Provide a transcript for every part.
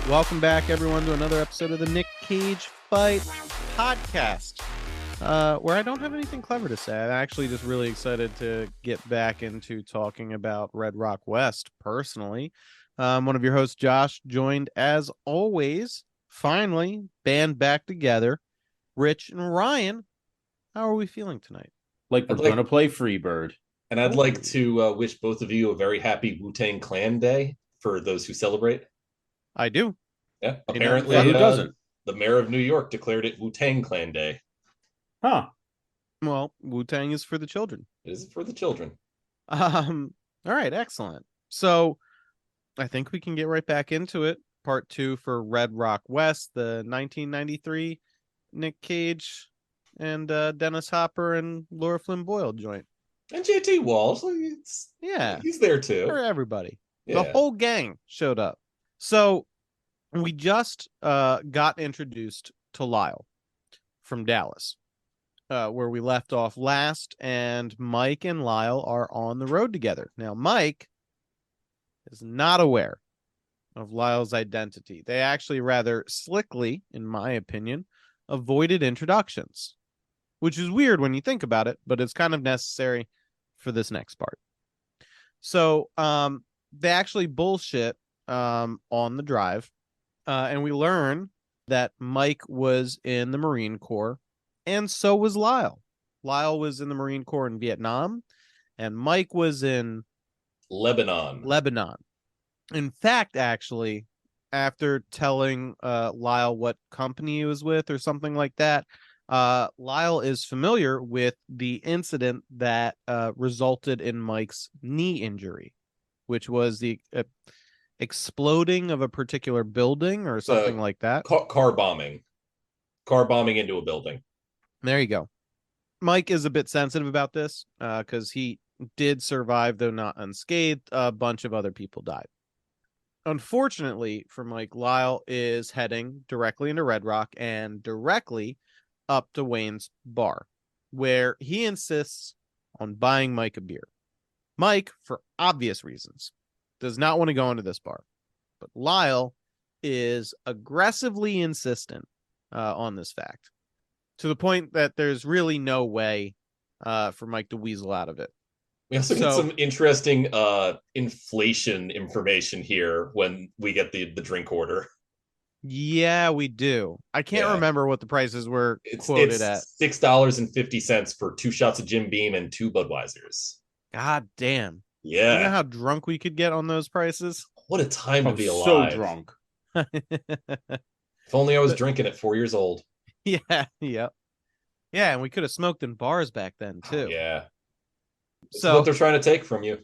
Welcome back, everyone, to another episode of the Nick Cage Fight Podcast, where I don't have anything clever to say. I'm actually just really excited to get back into talking about Red Rock West personally. One of your hosts, Josh, joined as always, finally, band back together. Rich and Ryan, how are we feeling tonight? Like we're going to play Freebird. And I'd like to wish both of you a very happy Wu-Tang Clan Day for those who celebrate. I do. Yeah, You know, apparently, who doesn't? The mayor of New York declared it Wu-Tang Clan Day. Huh. Well, Wu-Tang is for the children. It is for the children. All right, excellent. So I think we can get right back into it. Part 2 for Red Rock West, the 1993 Nick Cage and Dennis Hopper and Laura Flynn Boyle joint. And JT Walsh, Yeah, he's there too. for everybody. Yeah. The whole gang showed up. So we just got introduced to Lyle from Dallas, where we left off last, and Mike and Lyle are on the road together. Now, Mike is not aware of Lyle's identity. They actually rather slickly, in my opinion, avoided introductions, which is weird when you think about it, but it's kind of necessary for this next part. So they actually bullshit on the drive, and we learn that Mike was in the Marine Corps, and so was Lyle. Lyle was in the Marine Corps in Vietnam, and Mike was in Lebanon. In fact, actually, after telling Lyle what company he was with or something like that, Lyle is familiar with the incident that resulted in Mike's knee injury, which was the exploding of a particular building or something like that. Car bombing into a building. There you go. Mike is a bit sensitive about this because he did survive, though not unscathed. A bunch of other people died. Unfortunately for Mike, Lyle is heading directly into Red Rock and directly up to Wayne's bar, where he insists on buying Mike a beer. Mike, for obvious reasons, does not want to go into this bar, but Lyle is aggressively insistent on this fact, to the point that there's really no way for Mike to weasel out of it. We also get some interesting inflation information here when we get the drink order. Yeah, we do. I can't remember what the prices were quoted at. $6.50 for 2 shots of Jim Beam and 2 Budweisers. God damn. Yeah. You know how drunk we could get on those prices? What a time to be alive. So drunk. If only I was drinking at 4 years old. Yeah, yeah. Yeah, and we could have smoked in bars back then, too. Oh, yeah. So what they're trying to take from you.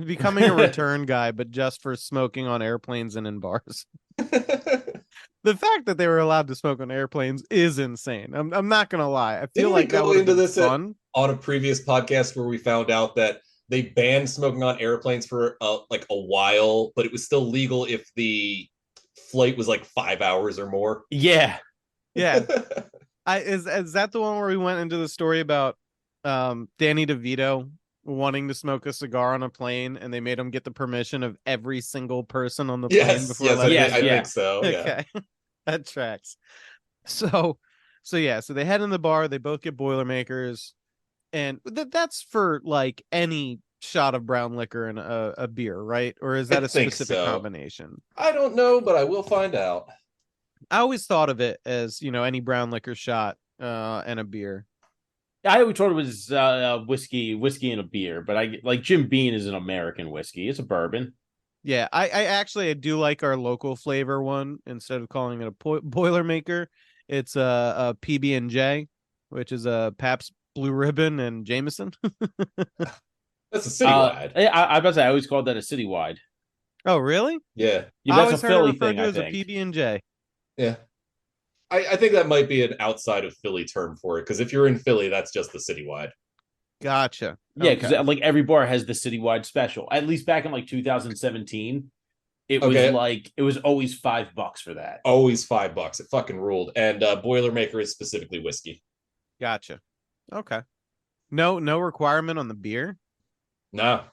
Becoming a return guy, but just for smoking on airplanes and in bars. The fact that they were allowed to smoke on airplanes is insane. I'm not gonna lie. I feel like that would have been fun. On a previous podcast where we found out that they banned smoking on airplanes for like a while, but it was still legal if the flight was like 5 hours or more. Yeah. Is that the one where we went into the story about Danny DeVito wanting to smoke a cigar on a plane, and they made him get the permission of every single person on the plane before letting I think so. Okay. Yeah. That tracks. So they head in the bar, they both get Boilermakers, and that's for like any shot of brown liquor and a beer, right? Or is that a specific combination? I don't know, but I will find out. I always thought of it as, any brown liquor shot and a beer. I always thought it was whiskey and a beer, but I like Jim Beam is an American whiskey. It's a bourbon. Yeah, I actually do like our local flavor one. Instead of calling it a Boilermaker, it's a PB&J, which is a Pabst Blue Ribbon and Jameson. That's a citywide. I about to say I always called that a citywide. Oh, really? Yeah. That's a Philly thing, I as think. a PB&J. Yeah. I think that might be an outside of Philly term for it, because if you're in Philly, that's just the citywide. Gotcha. Yeah, because like every bar has the citywide special. At least back in like 2017, it was always $5 for that. Always $5. It fucking ruled. And Boilermaker is specifically whiskey. Gotcha. Okay. No requirement on the beer? No.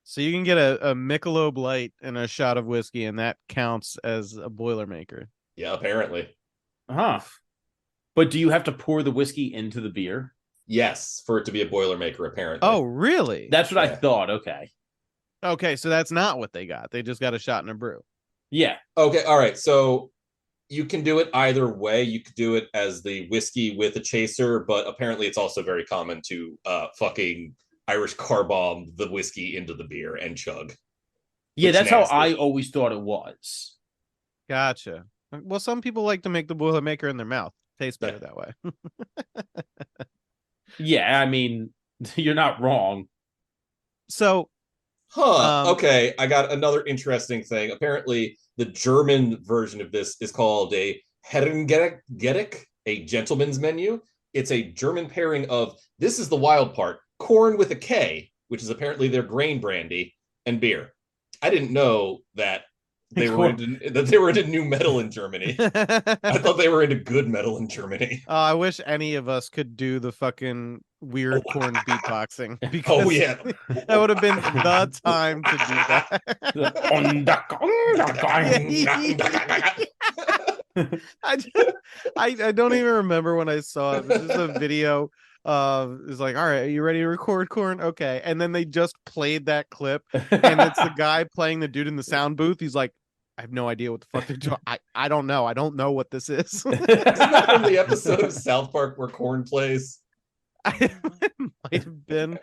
So you can get a Michelob Light and a shot of whiskey, and that counts as a Boilermaker. Yeah, apparently. Huh. But do you have to pour the whiskey into the beer? Yes, for it to be a Boilermaker, apparently. Oh, really? That's what I Yeah. thought. Okay. Okay, so that's not what they got. They just got a shot and a brew. Yeah. Okay, all right. So you can do it either way. You could do it as the whiskey with a chaser, but apparently it's also very common to fucking Irish car bomb the whiskey into the beer and chug. Yeah, Which that's how nasty. I always thought it was. Gotcha. Well, some people like to make the Boilermaker in their mouth. Tastes better Yeah. that way. Yeah, I mean, you're not wrong. So, Huh. Okay, I got another interesting thing. Apparently, the German version of this is called a Herrengedeck, a gentleman's menu. It's a German pairing of, this is the wild part, corn with a K, which is apparently their grain brandy, and beer. I didn't know that they were into new metal in Germany. I thought they were into good metal in Germany. I wish any of us could do the fucking weird corn beatboxing. Because Oh yeah. that would have been the time to do that. I don't even remember when I saw it. This is a video of, it's like, all right, are you ready to record, corn? Okay. And then they just played that clip, and it's the guy playing the dude in the sound booth. He's like, I have no idea what the fuck they're doing. I don't know. I don't know what this is. Isn't that from the episode of South Park where corn plays? It might have been.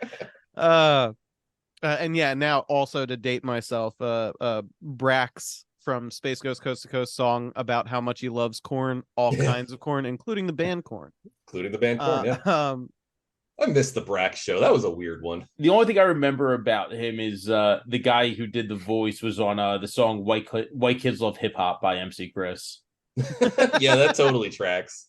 And yeah, now also to date myself, Brax from Space Ghost Coast to Coast song about how much he loves corn, all kinds of corn, including the band Corn. Including the band Corn, yeah. I missed the Brax show. That was a weird one. The only thing I remember about him is the guy who did the voice was on the song White Kids Love Hip Hop by MC Chris. Yeah, that totally tracks.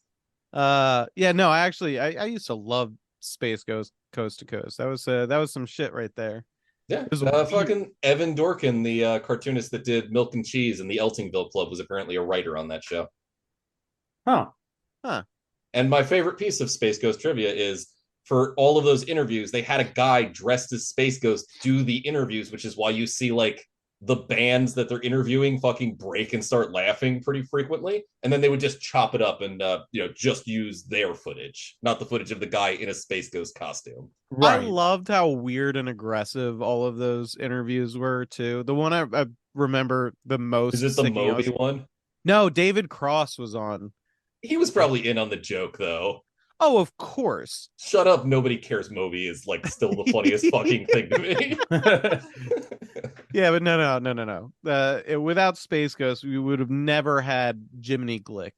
Yeah, no, actually I used to love Space Ghost Coast to Coast. That was some shit right there. Yeah, It was fucking Evan Dorkin, the cartoonist that did Milk and Cheese and the Eltingville Club, was apparently a writer on that show. Huh. And my favorite piece of Space Ghost trivia is, for all of those interviews, they had a guy dressed as Space Ghost do the interviews, which is why you see like the bands that they're interviewing fucking break and start laughing pretty frequently, and then they would just chop it up and just use their footage, not the footage of the guy in a Space Ghost costume. I loved how weird and aggressive all of those interviews were too. The one I remember the most. Is it the Moby one? No, David Cross was on. He was probably in on the joke though. Oh, of course. Shut up, nobody cares. Moby is like still the funniest fucking thing to me. Yeah, but no. Without Space Ghost, we would have never had Jiminy Glick,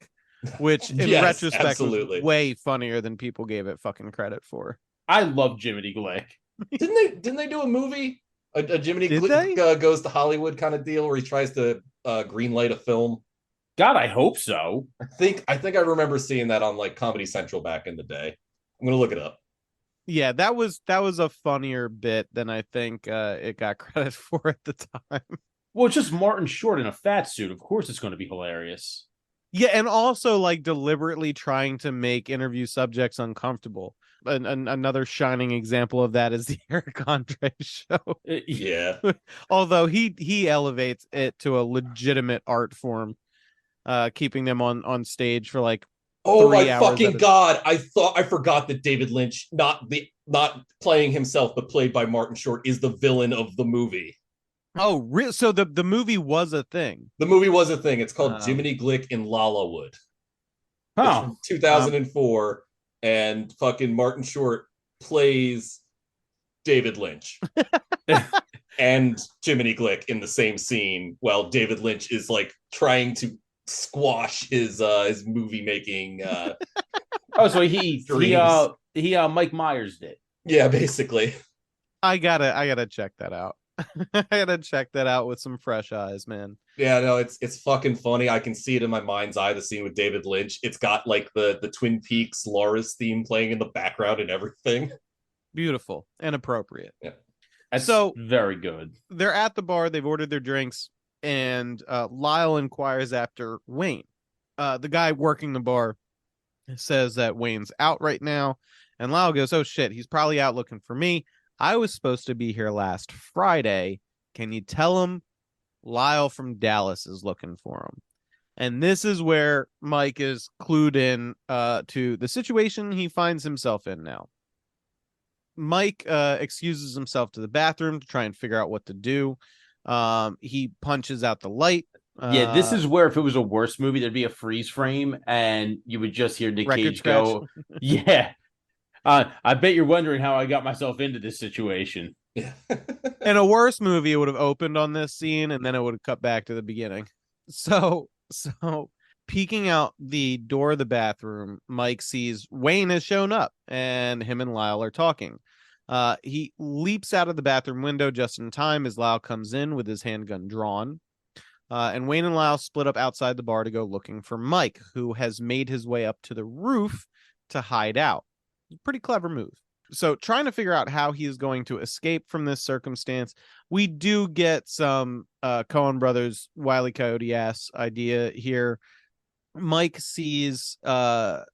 which in Yes, retrospect absolutely. was way funnier than people gave it fucking credit for. I love Jiminy Glick. Didn't they do a movie? A Jiminy Did Glick goes to Hollywood kind of deal where he tries to greenlight a film. God, I hope so. I think I remember seeing that on like Comedy Central back in the day. I'm gonna look it up. Yeah, that was a funnier bit than I think it got credit for at the time. Well, it's just Martin Short in a fat suit. Of course it's going to be hilarious. Yeah, and also like deliberately trying to make interview subjects uncomfortable. Another shining example of that is the Eric Andre show. Yeah. Although he elevates it to a legitimate art form, keeping them on stage for like Oh 3 my hours fucking god! I forgot that David Lynch, not playing himself, but played by Martin Short, is the villain of the movie. Oh, so the movie was a thing. The movie was a thing. It's called Jiminy Glick in Lalawood. Oh, It's from 2004, and fucking Martin Short plays David Lynch and Jiminy Glick in the same scene, while David Lynch is like trying to squash his movie making. So he Mike Myers did. Yeah, basically. I gotta check that out. I gotta check that out with some fresh eyes, man. Yeah, no, it's fucking funny. I can see it in my mind's eye, the scene with David Lynch. It's got like the Twin Peaks Laura's theme playing in the background and everything. Beautiful and appropriate. Yeah. That's so very good. They're at the bar, they've ordered their drinks, and Lyle inquires after Wayne. The guy working the bar says that Wayne's out right now, and Lyle goes, "Oh shit, he's probably out looking for me. I was supposed to be here last Friday. Can you tell him Lyle from Dallas is looking for him? And this is where Mike is clued in to the situation he finds himself in now. Mike excuses himself to the bathroom to try and figure out what to do. He punches out the light. Yeah, this is where if it was a worse movie, there'd be a freeze frame and you would just hear Nick Cage go, yeah. I bet you're wondering how I got myself into this situation. Yeah. In a worse movie, it would have opened on this scene and then it would have cut back to the beginning. So peeking out the door of the bathroom, Mike sees Wayne has shown up and him and Lyle are talking. He leaps out of the bathroom window just in time as Lyle comes in with his handgun drawn. And Wayne and Lyle split up outside the bar to go looking for Mike, who has made his way up to the roof to hide out. Pretty clever move. So trying to figure out how he is going to escape from this circumstance, we do get some Coen Brothers Wile E. Coyote-ass idea here. Mike sees Lyle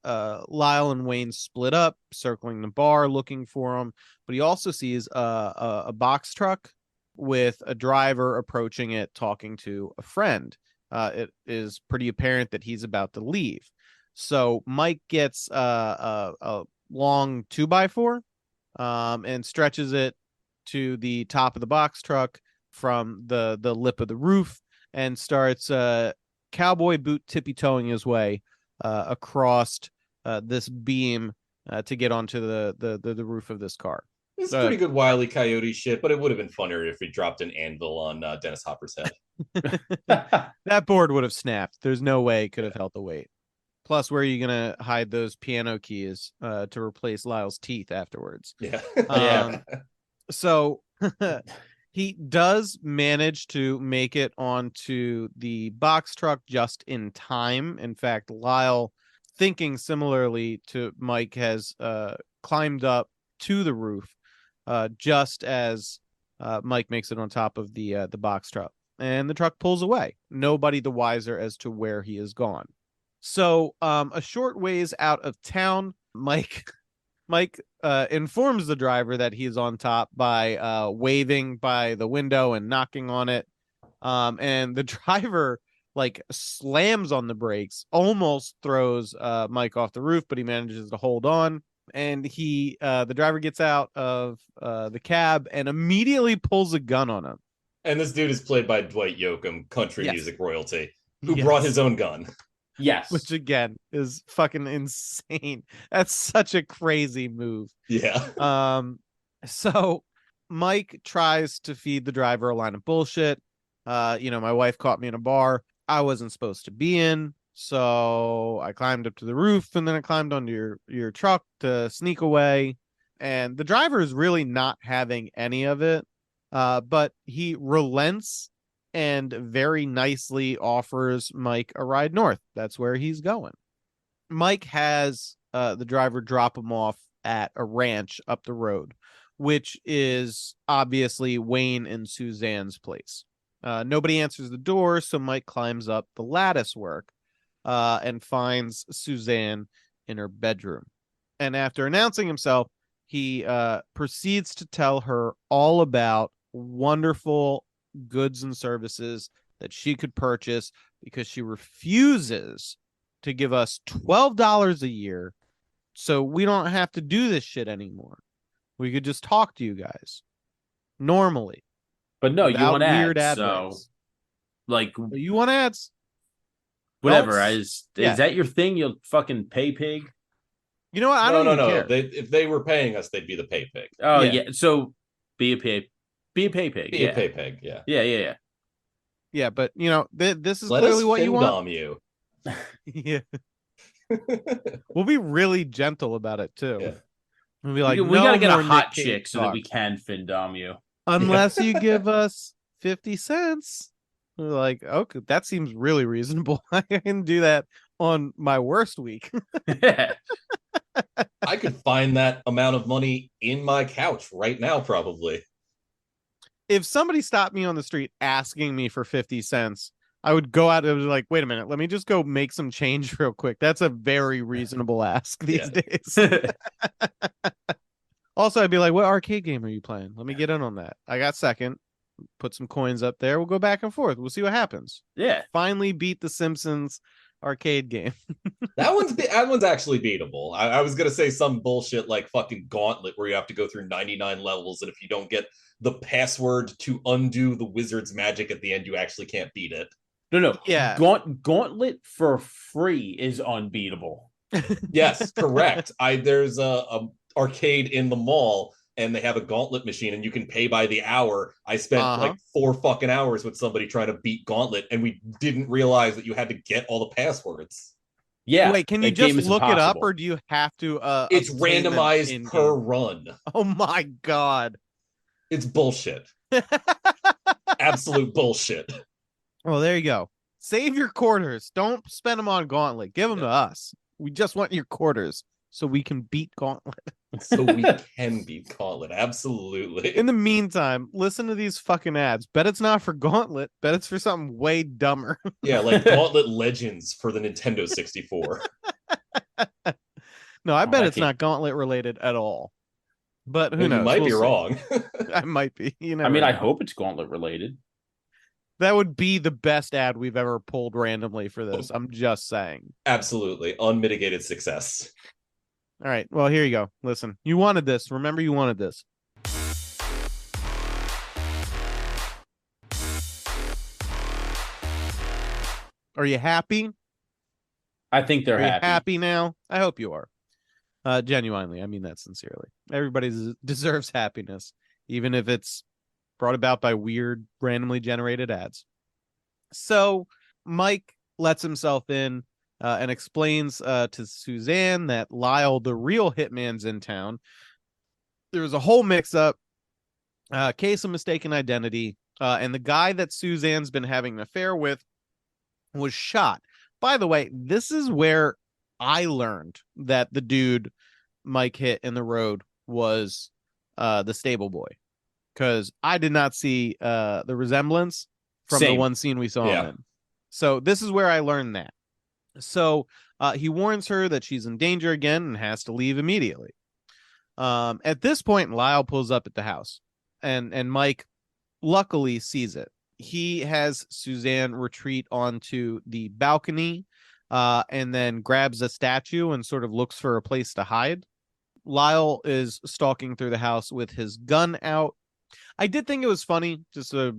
and Wayne split up, circling the bar looking for him, but he also sees a box truck with a driver approaching it, talking to a friend. It is pretty apparent that he's about to leave. So Mike gets a long 2x4 and stretches it to the top of the box truck from the lip of the roof and starts cowboy boot tippy-toeing his way across this beam to get onto the roof of this car. It's pretty good Wile E. Coyote shit, but it would have been funnier if he dropped an anvil on Dennis Hopper's head. That board would have snapped. There's no way it could have held the weight. Plus, where are you going to hide those piano keys to replace Lyle's teeth afterwards? Yeah. So he does manage to make it onto the box truck just in time. In fact, Lyle, thinking similarly to Mike, has climbed up to the roof just as Mike makes it on top of the box truck. And the truck pulls away. Nobody the wiser as to where he has gone. So a short ways out of town, Mike informs the driver that he's on top by waving by the window and knocking on it. And the driver slams on the brakes, almost throws Mike off the roof, but he manages to hold on. And the driver gets out of the cab and immediately pulls a gun on him. And this dude is played by Dwight Yoakam, country Yes. music royalty, who brought his own gun. Yes. Which again is fucking insane. That's such a crazy move. Yeah. So Mike tries to feed the driver a line of bullshit. My wife caught me in a bar I wasn't supposed to be in. So I climbed up to the roof and then I climbed onto your truck to sneak away. And the driver is really not having any of it. But he relents and very nicely offers Mike a ride north. That's where he's going. Mike has the driver drop him off at a ranch up the road, which is obviously Wayne and Suzanne's place. Nobody answers the door, so Mike climbs up the lattice work and finds Suzanne in her bedroom. And after announcing himself, he proceeds to tell her all about wonderful goods and services that she could purchase because she refuses to give us $12 a year so we don't have to do this shit anymore. We could just talk to you guys normally. But no, you want ads, weird ad so breaks. You want ads? Whatever. Well, is that your thing? You'll fucking pay pig? You know what? I don't even care. If they were paying us, they'd be the pay pig. Oh yeah. So be a pay pig. Be a pay pig. Yeah. Yeah. Yeah, but this is Let clearly us what you want. You. Yeah. We'll be really gentle about it too. Yeah. We'll be like, we gotta get a hot Nick Cage chick so that talk. we can findom you. Unless you give us 50 cents. We're like, okay, that seems really reasonable. I can do that on my worst week. I could find that amount of money in my couch right now, probably. If somebody stopped me on the street asking me for 50 cents, I would go out and be like, wait a minute, let me just go make some change real quick. That's a very reasonable ask these days. Also, I'd be like, what arcade game are you playing? Let me get in on that. I got second. Put some coins up there. We'll go back and forth. We'll see what happens. Yeah. Finally beat the Simpsons arcade game. That one's actually beatable. I was gonna say some bullshit like fucking Gauntlet where you have to go through 99 levels, and if you don't get the password to undo the wizard's magic at the end, you actually can't beat it. No. Yeah. Gauntlet for free is unbeatable. Yes, correct. There's a arcade in the mall, and they have a Gauntlet machine, and you can pay by the hour. I spent like 4 fucking hours with somebody trying to beat Gauntlet, and we didn't realize that you had to get all the passwords. Yeah. Wait, can you just look it up, or do you have to? It's randomized per run. Oh my god, it's bullshit. Absolute bullshit. Well, there you go. Save your quarters. Don't spend them on Gauntlet. Give them to us. We just want your quarters so we can beat Gauntlet. So we can beat Gauntlet. Absolutely. In the meantime, listen to these fucking ads. Bet it's not for Gauntlet. Bet it's for something way dumber. Yeah, like Gauntlet Legends for the Nintendo 64. No, I bet it's not Gauntlet related at all. But who knows? You might be wrong. I might be. I hope it's Gauntlet related. That would be the best ad we've ever pulled randomly for this. I'm just saying. Absolutely. Unmitigated success. All right. Well, here you go. Listen, you wanted this. Remember, you wanted this. Are you happy? I think they're happy. Happy now? I hope you are. Genuinely. I mean that sincerely. Everybody deserves happiness, even if it's brought about by weird, randomly generated ads. So Mike lets himself in and explains to Suzanne that Lyle, the real hitman's in town. There was a whole mix-up, case of mistaken identity, and the guy that Suzanne's been having an affair with was shot. By the way, this is where I learned that the dude Mike hit in the road was the stable boy. Because I did not see the resemblance from the one scene we saw him in. So this is where I learned that. So he warns her that she's in danger again and has to leave immediately. At this point, Lyle pulls up at the house, and Mike luckily sees it. He has Suzanne retreat onto the balcony and then grabs a statue and sort of looks for a place to hide. Lyle is stalking through the house with his gun out. I did think it was funny, just a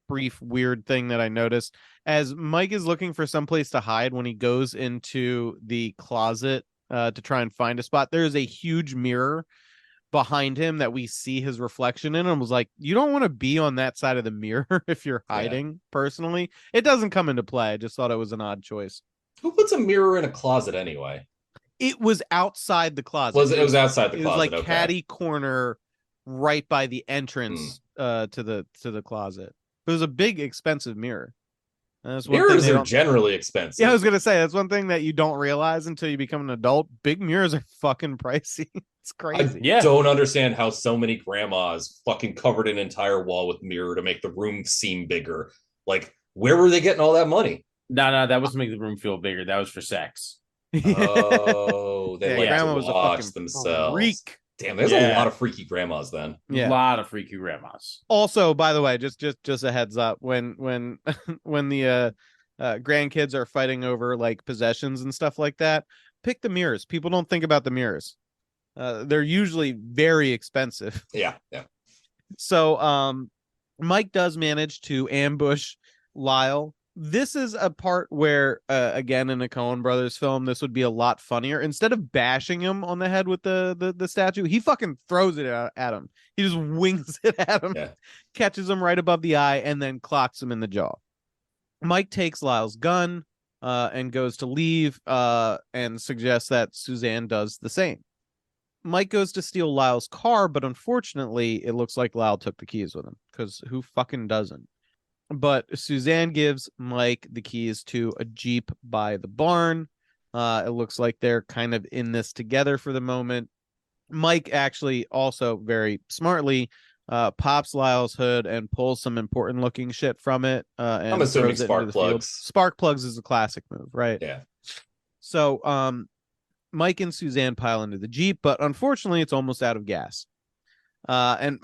brief weird thing that I noticed. As Mike is looking for some place to hide when he goes into the closet to try and find a spot, there's a huge mirror behind him that we see his reflection in, and was like, you don't want to be on that side of the mirror if you're hiding. Personally, it doesn't come into play. I just thought it was an odd choice. Who puts a mirror in a closet anyway? It was outside the closet. It was outside the closet. It was like catty corner right by the entrance to the closet. It was a big expensive mirror. Mirrors are generally expensive. Yeah, I was gonna say that's one thing that you don't realize until you become an adult. Big mirrors are fucking pricey. It's crazy. I don't understand how so many grandmas fucking covered an entire wall with mirror to make the room seem bigger. Like, where were they getting all that money? No, that was to make the room feel bigger. That was for sex. Oh, they like grandma to was watch a themselves. Freak. Damn, there's a lot of freaky grandmas then. Yeah. A lot of freaky grandmas. Also, by the way, just a heads up, when the grandkids are fighting over like possessions and stuff like that, pick the mirrors. People don't think about the mirrors. They're usually very expensive. Yeah. So Mike does manage to ambush Lyle. This is a part where, again, in a Coen Brothers film, this would be a lot funnier. Instead of bashing him on the head with the statue, he fucking throws it at him. He just wings it at him, catches him right above the eye, and then clocks him in the jaw. Mike takes Lyle's gun and goes to leave and suggests that Suzanne does the same. Mike goes to steal Lyle's car, but unfortunately, it looks like Lyle took the keys with him, because who fucking doesn't? But Suzanne gives Mike the keys to a Jeep by the barn. It looks like they're kind of in this together for the moment. Mike actually also very smartly pops Lyle's hood and pulls some important looking shit from it. And I'm assuming throws it spark into the plugs. field. Spark plugs is a classic move, right? Yeah. So Mike and Suzanne pile into the Jeep, but unfortunately it's almost out of gas. And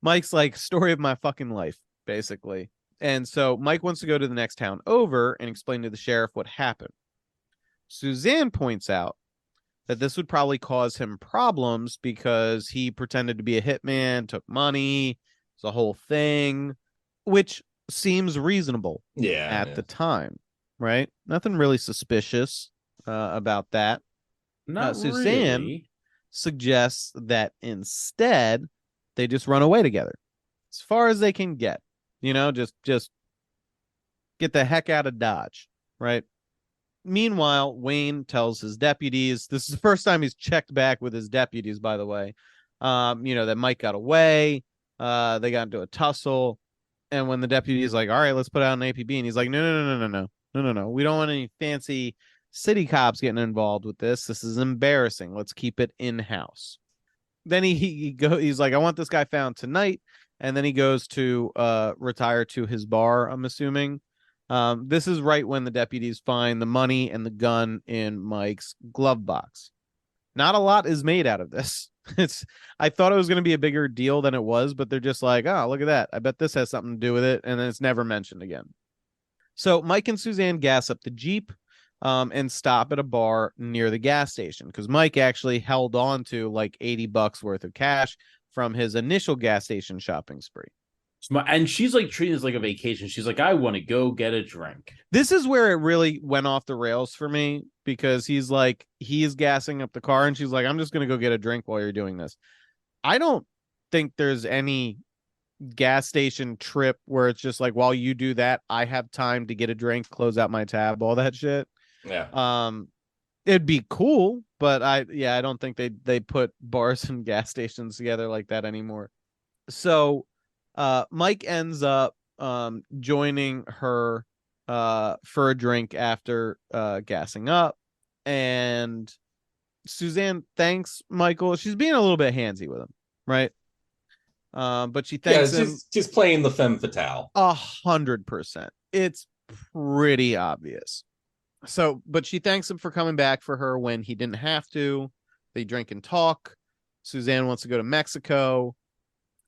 Mike's like, story of my fucking life, basically. And so Mike wants to go to the next town over and explain to the sheriff what happened. Suzanne points out that this would probably cause him problems because he pretended to be a hitman, took money, it's a whole thing, which seems reasonable at the time, right? Nothing really suspicious about that. Not Suzanne really. suggests that instead they just run away together as far as they can get, just get the heck out of Dodge, right? Meanwhile, Wayne tells his deputies, this is the first time he's checked back with his deputies, by the way, that Mike got away. They got into a tussle. And when the deputy is like, all right, let's put out an APB. And he's like, no. We don't want any fancy city cops getting involved with this. This is embarrassing. Let's keep it in-house. Then he's like, I want this guy found tonight. And then he goes to retire to his bar, I'm assuming. This is right when the deputies find the money and the gun in Mike's glove box. Not a lot is made out of this. I thought it was going to be a bigger deal than it was, but they're just like, oh, look at that. I bet this has something to do with it. And then it's never mentioned again. So Mike and Suzanne gas up the Jeep and stop at a bar near the gas station because Mike actually held on to like $80 worth of cash from his initial gas station shopping spree. And she's like treating this like a vacation. She's like, I want to go get a drink. This is where it really went off the rails for me because he's gassing up the car and she's like, I'm just going to go get a drink while you're doing this. I don't think there's any gas station trip where it's just like, while you do that, I have time to get a drink, close out my tab, all that shit. Yeah. It'd be cool, but I don't think they put bars and gas stations together like that anymore. So Mike ends up joining her for a drink after gassing up, and Suzanne thanks Michael. She's being a little bit handsy with him, right? But she thanks him. Just playing the femme fatale. 100%. It's pretty obvious. So, but she thanks him for coming back for her when he didn't have to. They drink and talk. Suzanne wants to go to Mexico.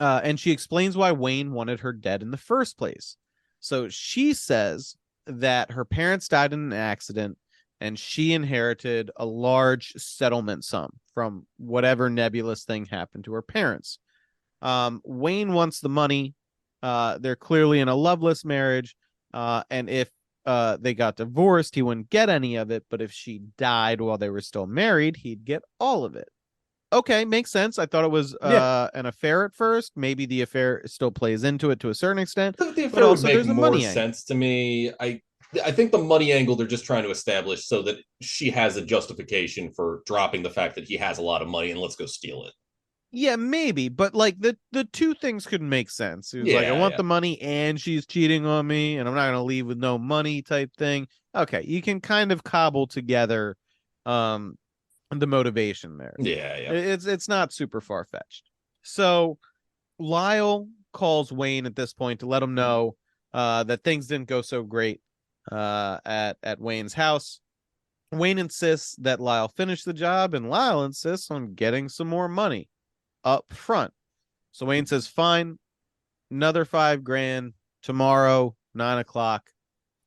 And she explains why Wayne wanted her dead in the first place. So she says that her parents died in an accident and she inherited a large settlement sum from whatever nebulous thing happened to her parents. Wayne wants the money. They're clearly in a loveless marriage. And if they got divorced, he wouldn't get any of it. But if she died while they were still married, he'd get all of it. Okay, makes sense. I thought it was an affair at first. Maybe the affair still plays into it to a certain extent. The affair would make more sense to me. I think the money angle they're just trying to establish so that she has a justification for dropping the fact that he has a lot of money and let's go steal it. Yeah, maybe, but like the two things could make sense. It was like, I want the money and she's cheating on me and I'm not going to leave with no money type thing. Okay, you can kind of cobble together the motivation there. Yeah. It's not super far-fetched. So Lyle calls Wayne at this point to let him know that things didn't go so great at Wayne's house. Wayne insists that Lyle finish the job, and Lyle insists on getting some more money up front. So Wayne says, fine, another $5,000 tomorrow, 9:00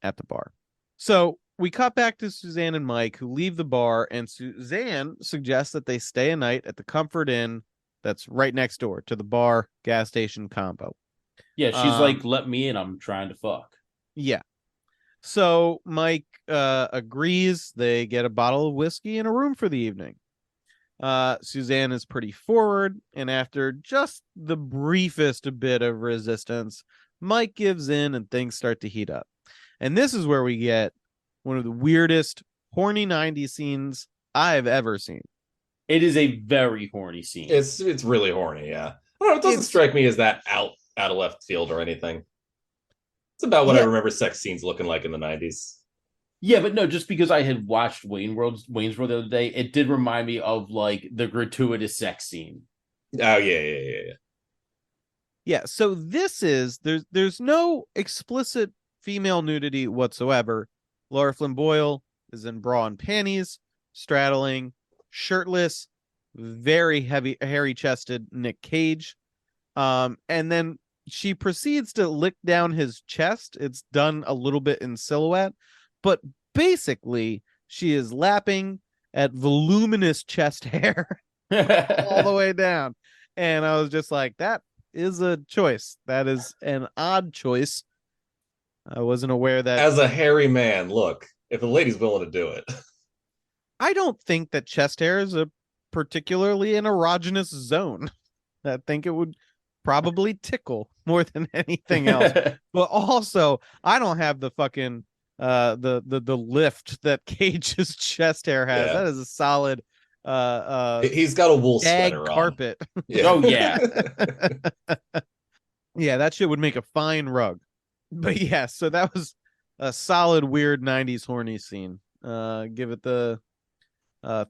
at the bar. So we cut back to Suzanne and Mike, who leave the bar, and Suzanne suggests that they stay a night at the Comfort Inn that's right next door to the bar gas station combo. Yeah, she's like, let me in, I'm trying to fuck. Yeah. So Mike agrees. They get a bottle of whiskey and a room for the evening. Suzanne is pretty forward, and after just the briefest bit of resistance, Mike gives in and things start to heat up. And this is where we get one of the weirdest horny 90s scenes I've ever seen. It is a very horny scene. It's really horny, yeah. I don't know, it doesn't strike me as that out of left field or anything. It's about what I remember sex scenes looking like in the 90s. Yeah, but no, just because I had watched Wayne's World the other day, it did remind me of like the gratuitous sex scene. Oh, yeah. Yeah, so this is there's no explicit female nudity whatsoever. Laura Flynn Boyle is in bra and panties, straddling shirtless, very heavy, hairy-chested Nick Cage. And then she proceeds to lick down his chest. It's done a little bit in silhouette, but basically she is lapping at voluminous chest hair all the way down. And I was just like, that is a choice. That is an odd choice. I wasn't aware that. As a hairy man, look, if the lady's willing to do it. I don't think that chest hair is a particularly an erogenous zone. I think it would probably tickle more than anything else. But also, I don't have the fucking the lift that Cage's chest hair has. Yeah. That is a solid he's got a wool sweater carpet. On. Yeah. Oh yeah. Yeah, that shit would make a fine rug. But yeah, so that was a solid weird 90s horny scene. Give it the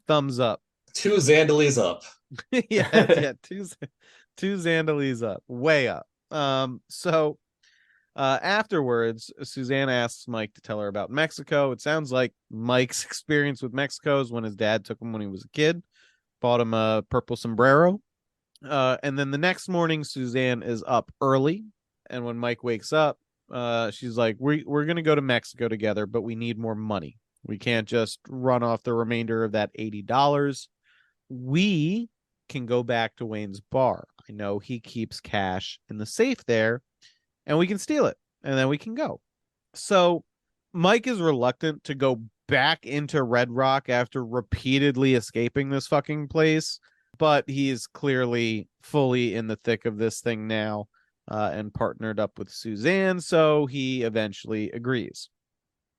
thumbs up. 2 Zandalis up. yeah, two Zandalis up, way up. So afterwards, Suzanne asks Mike to tell her about Mexico. It sounds like Mike's experience with Mexico is when his dad took him when he was a kid, bought him a purple sombrero. And then the next morning, Suzanne is up early, and when Mike wakes up, she's like, we're gonna go to Mexico together, but we need more money. We can't just run off the remainder of that $80. We can go back to Wayne's bar. I know he keeps cash in the safe there, and we can steal it, and then we can go. So Mike is reluctant to go back into Red Rock after repeatedly escaping this fucking place, but he's clearly fully in the thick of this thing now, and partnered up with Suzanne, so he eventually agrees.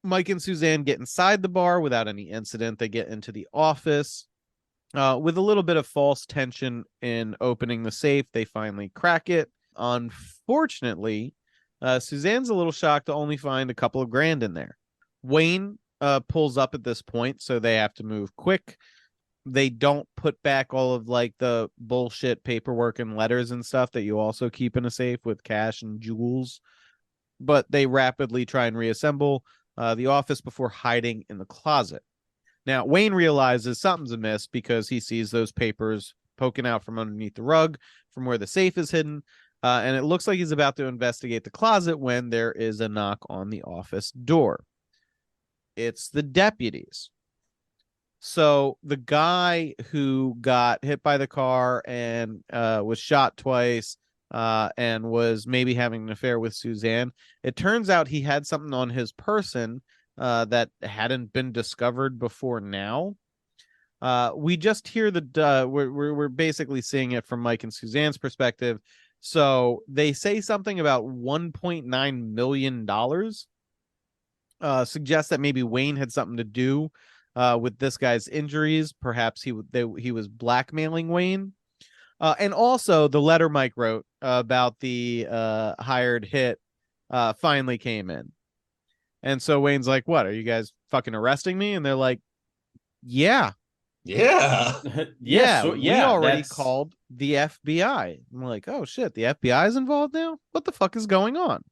Mike and Suzanne get inside the bar without any incident. They get into the office. With a little bit of false tension in opening the safe, they finally crack it. Unfortunately, Suzanne's a little shocked to only find a couple of grand in there. Wayne pulls up at this point, so they have to move quick. They don't put back all of like the bullshit paperwork and letters and stuff that you also keep in a safe with cash and jewels, but they rapidly try and reassemble the office before hiding in the closet. Now, Wayne realizes something's amiss because he sees those papers poking out from underneath the rug from where the safe is hidden, and it looks like he's about to investigate the closet when there is a knock on the office door. It's the deputies. So the guy who got hit by the car and was shot twice and was maybe having an affair with Suzanne, it turns out he had something on his person that hadn't been discovered before now. We just hear we're basically seeing it from Mike and Suzanne's perspective. So they say something about $1.9 million, suggests that maybe Wayne had something to do with this guy's injuries. Perhaps he was blackmailing Wayne. And also the letter Mike wrote about the hired hit finally came in. And so Wayne's like, what, are you guys fucking arresting me? And they're like, yeah. Yeah. We already called the FBI. I'm like, oh shit, the FBI is involved now? What the fuck is going on?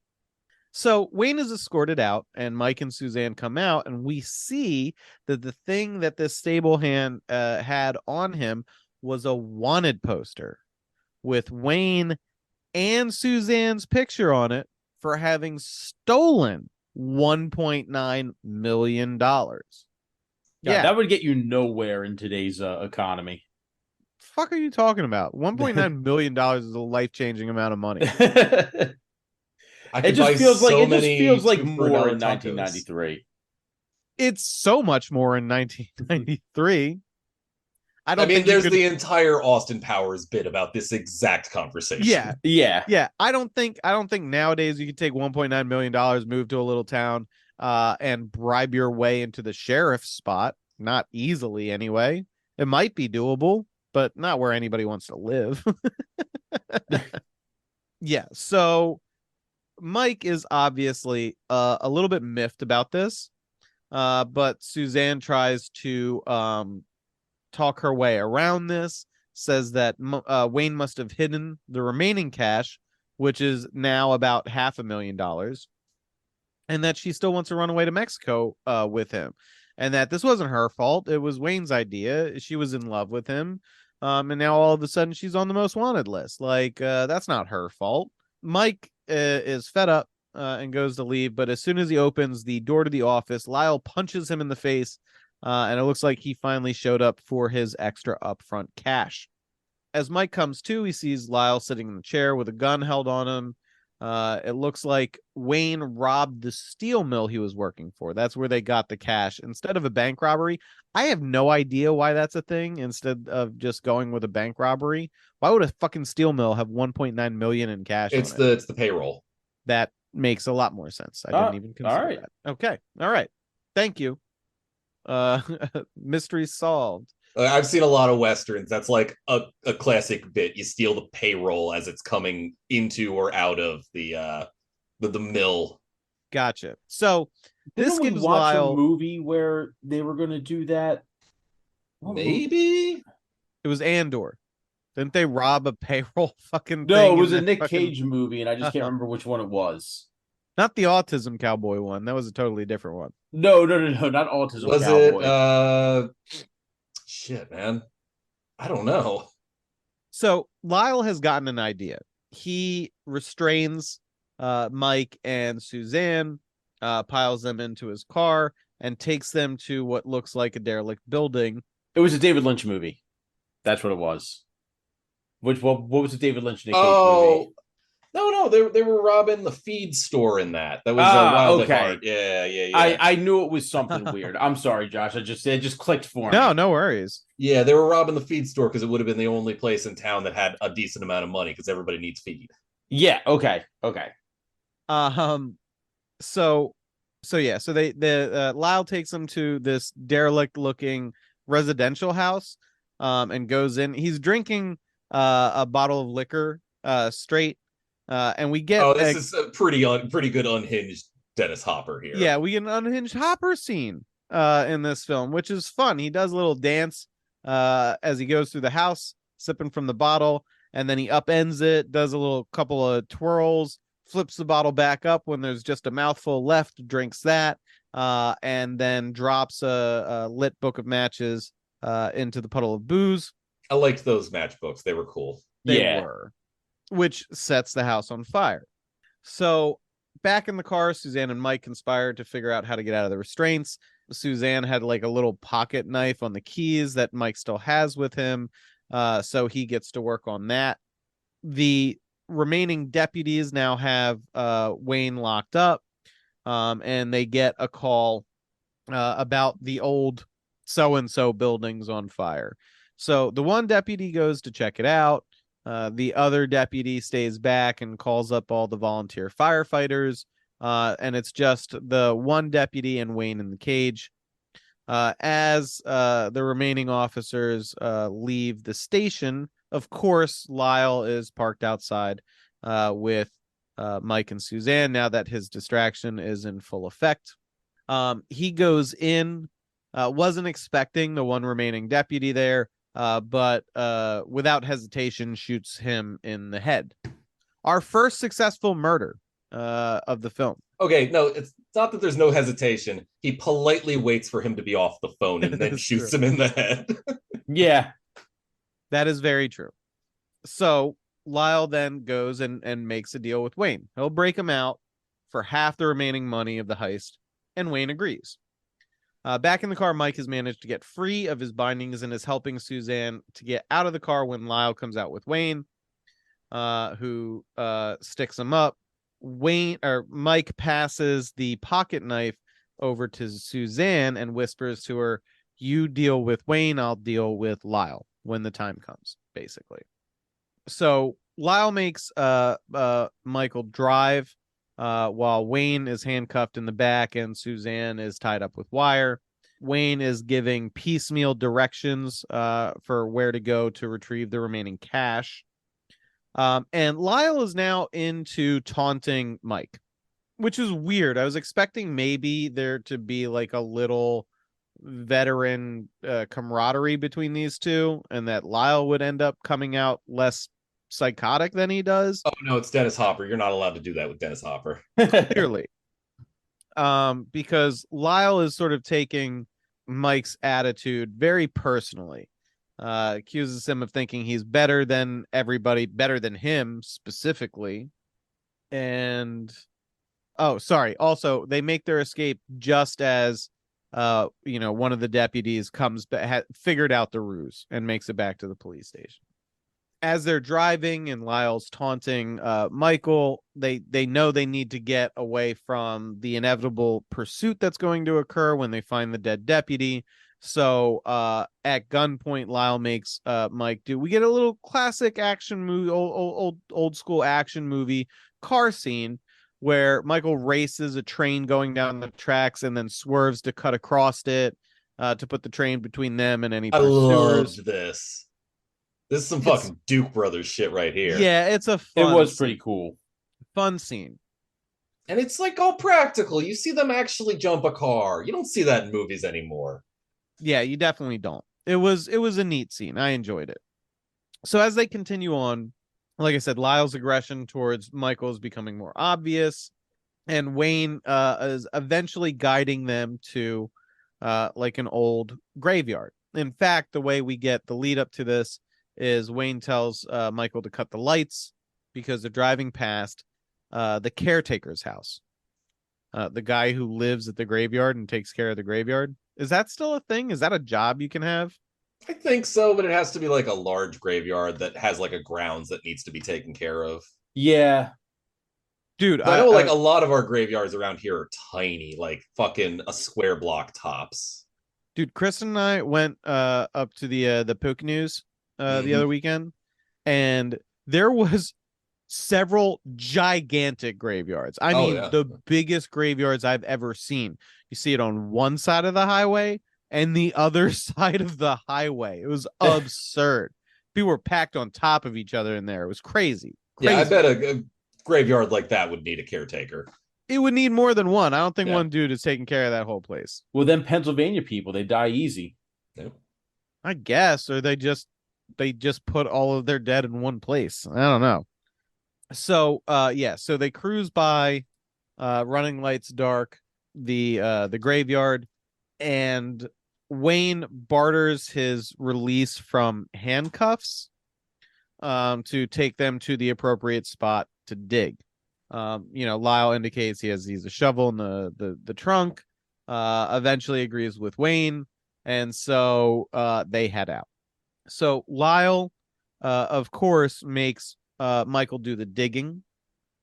So Wayne is escorted out, and Mike and Suzanne come out, and we see that the thing that this stable hand had on him was a wanted poster with Wayne and Suzanne's picture on it for having stolen $1.9 million. Yeah, that would get you nowhere in today's economy. Fuck are you talking about? $1.9 million is a life-changing amount of money. It just feels like more in 1993. It's so much more in 1993. I mean, there's the entire Austin Powers bit about this exact conversation. Yeah. I don't think nowadays you could take $1.9 million, move to a little town, and bribe your way into the sheriff's spot. Not easily, anyway. It might be doable, but not where anybody wants to live. Yeah. So Mike is obviously a little bit miffed about this, but Suzanne tries to talk her way around this, says that Wayne must have hidden the remaining cash, which is now about $500,000, and that she still wants to run away to Mexico with him. and that this wasn't her fault. It was Wayne's idea. She was in love with him. And now all of a sudden she's on the most wanted list. Like, that's not her fault. Mike is fed up and goes to leave. But as soon as he opens the door to the office, Lyle punches him in the face. And it looks like he finally showed up for his extra upfront cash. As Mike comes to, he sees Lyle sitting in the chair with a gun held on him. It looks like Wayne robbed the steel mill he was working for. That's where they got the cash instead of a bank robbery. I have no idea why that's a thing instead of just going with a bank robbery. Why would a fucking steel mill have 1.9 million in cash? It's the payroll. That makes a lot more sense. I didn't even consider that. Okay. All right. Thank you. Mystery solved. I've seen a lot of Westerns. That's like a classic bit. You steal the payroll as it's coming into or out of the mill. Gotcha. So this gives gives watch Lyle a movie where they were going to do that. Maybe it was Andor. Didn't they rob a payroll fucking No, thing? it was a Nick Cage movie, and I just can't remember which one it was. Not the Autism Cowboy one. That was a totally different one. No, not Autism was Cowboy. It shit, man. I don't know. So Lyle has gotten an idea. He restrains Mike and Suzanne, piles them into his car, and takes them to what looks like a derelict building. It was a David Lynch movie. That's what it was. What was the David Lynch Nick Cage movie? No, they were robbing the feed store in that. That was Wild at Heart. Yeah. I knew it was something weird. I'm sorry, Josh. It just clicked for me. No worries. Yeah, they were robbing the feed store because it would have been the only place in town that had a decent amount of money because everybody needs feed. Yeah. Okay. So Lyle takes them to this derelict looking residential house, and goes in. He's drinking a bottle of liquor straight. And we get this is a pretty good unhinged Dennis Hopper here. Yeah, we get an unhinged Hopper scene in this film, which is fun. He does a little dance as he goes through the house, sipping from the bottle, and then he upends it, does a little couple of twirls, flips the bottle back up when there's just a mouthful left, drinks that, and then drops a lit book of matches into the puddle of booze. I liked those matchbooks. They were cool. They were. Which sets the house on fire. So back in the car, Suzanne and Mike conspired to figure out how to get out of the restraints. Suzanne had like a little pocket knife on the keys that Mike still has with him. So he gets to work on that. The remaining deputies now have Wayne locked up. And they get a call about the old so-and-so buildings on fire. So the one deputy goes to check it out. The other deputy stays back and calls up all the volunteer firefighters, and it's just the one deputy and Wayne in the cage. As the remaining officers leave the station, of course, Lyle is parked outside with Mike and Suzanne now that his distraction is in full effect. He goes in, wasn't expecting the one remaining deputy there. But without hesitation shoots him in the head. Our first successful murder of the film. Okay, no, it's not that there's no hesitation. He politely waits for him to be off the phone and then shoots him in the head. Yeah. That is very true. So Lyle then goes and makes a deal with Wayne. He'll break him out for half the remaining money of the heist, and Wayne agrees. Back in the car, Mike has managed to get free of his bindings and is helping Suzanne to get out of the car when Lyle comes out with Wayne, who sticks him up. Mike passes the pocket knife over to Suzanne and whispers to her, "You deal with Wayne, I'll deal with Lyle when the time comes," basically. So Lyle makes Michael drive, while Wayne is handcuffed in the back and Suzanne is tied up with wire. Wayne is giving piecemeal directions for where to go to retrieve the remaining cash. And Lyle is now into taunting Mike, which is weird. I was expecting maybe there to be like a little veteran camaraderie between these two, and that Lyle would end up coming out less psychotic than he does. Oh no, it's Dennis Hopper. You're not allowed to do that with Dennis Hopper. Clearly. Because Lyle is sort of taking Mike's attitude very personally. Accuses him of thinking he's better than everybody, better than him specifically. And also they make their escape just as one of the deputies comes back, figured out the ruse and makes it back to the police station. As they're driving and Lyle's taunting Michael, they know they need to get away from the inevitable pursuit that's going to occur when they find the dead deputy. So at gunpoint, Lyle makes Mike do. We get a little classic action movie, old school action movie car scene where Michael races a train going down the tracks and then swerves to cut across it to put the train between them and any pursuers. I loved this. This is some fucking Duke Brothers shit right here. Yeah, it was pretty cool. Fun scene. And it's like all practical. You see them actually jump a car. You don't see that in movies anymore. Yeah, you definitely don't. It was a neat scene. I enjoyed it. So as they continue on, like I said, Lyle's aggression towards Michael is becoming more obvious, and Wayne is eventually guiding them to like an old graveyard. In fact, the way we get the lead up to this is Wayne tells Michael to cut the lights because they're driving past the caretaker's house. The guy who lives at the graveyard and takes care of the graveyard. Is that still a thing? Is that a job you can have? I think so, but it has to be like a large graveyard that has like a grounds that needs to be taken care of. Yeah. Dude, I know like a lot of our graveyards around here are tiny, like fucking a square block tops. Dude, Kristen and I went up to the Poconos the other weekend, and there was several gigantic graveyards. I mean, the biggest graveyards I've ever seen. You see it on one side of the highway and the other side of the highway. It was absurd. People were packed on top of each other in there. It was crazy. Yeah, I bet a graveyard like that would need a caretaker. It would need more than one. I don't think one dude is taking care of that whole place. Well, then Pennsylvania people, they die easy. Nope. I guess, or they just put all of their dead in one place. I don't know. So so they cruise by, running lights dark, the graveyard, and Wayne barters his release from handcuffs to take them to the appropriate spot to dig. Lyle indicates he's a shovel in the trunk, eventually agrees with Wayne, and so they head out. So Lyle, of course, makes Michael do the digging,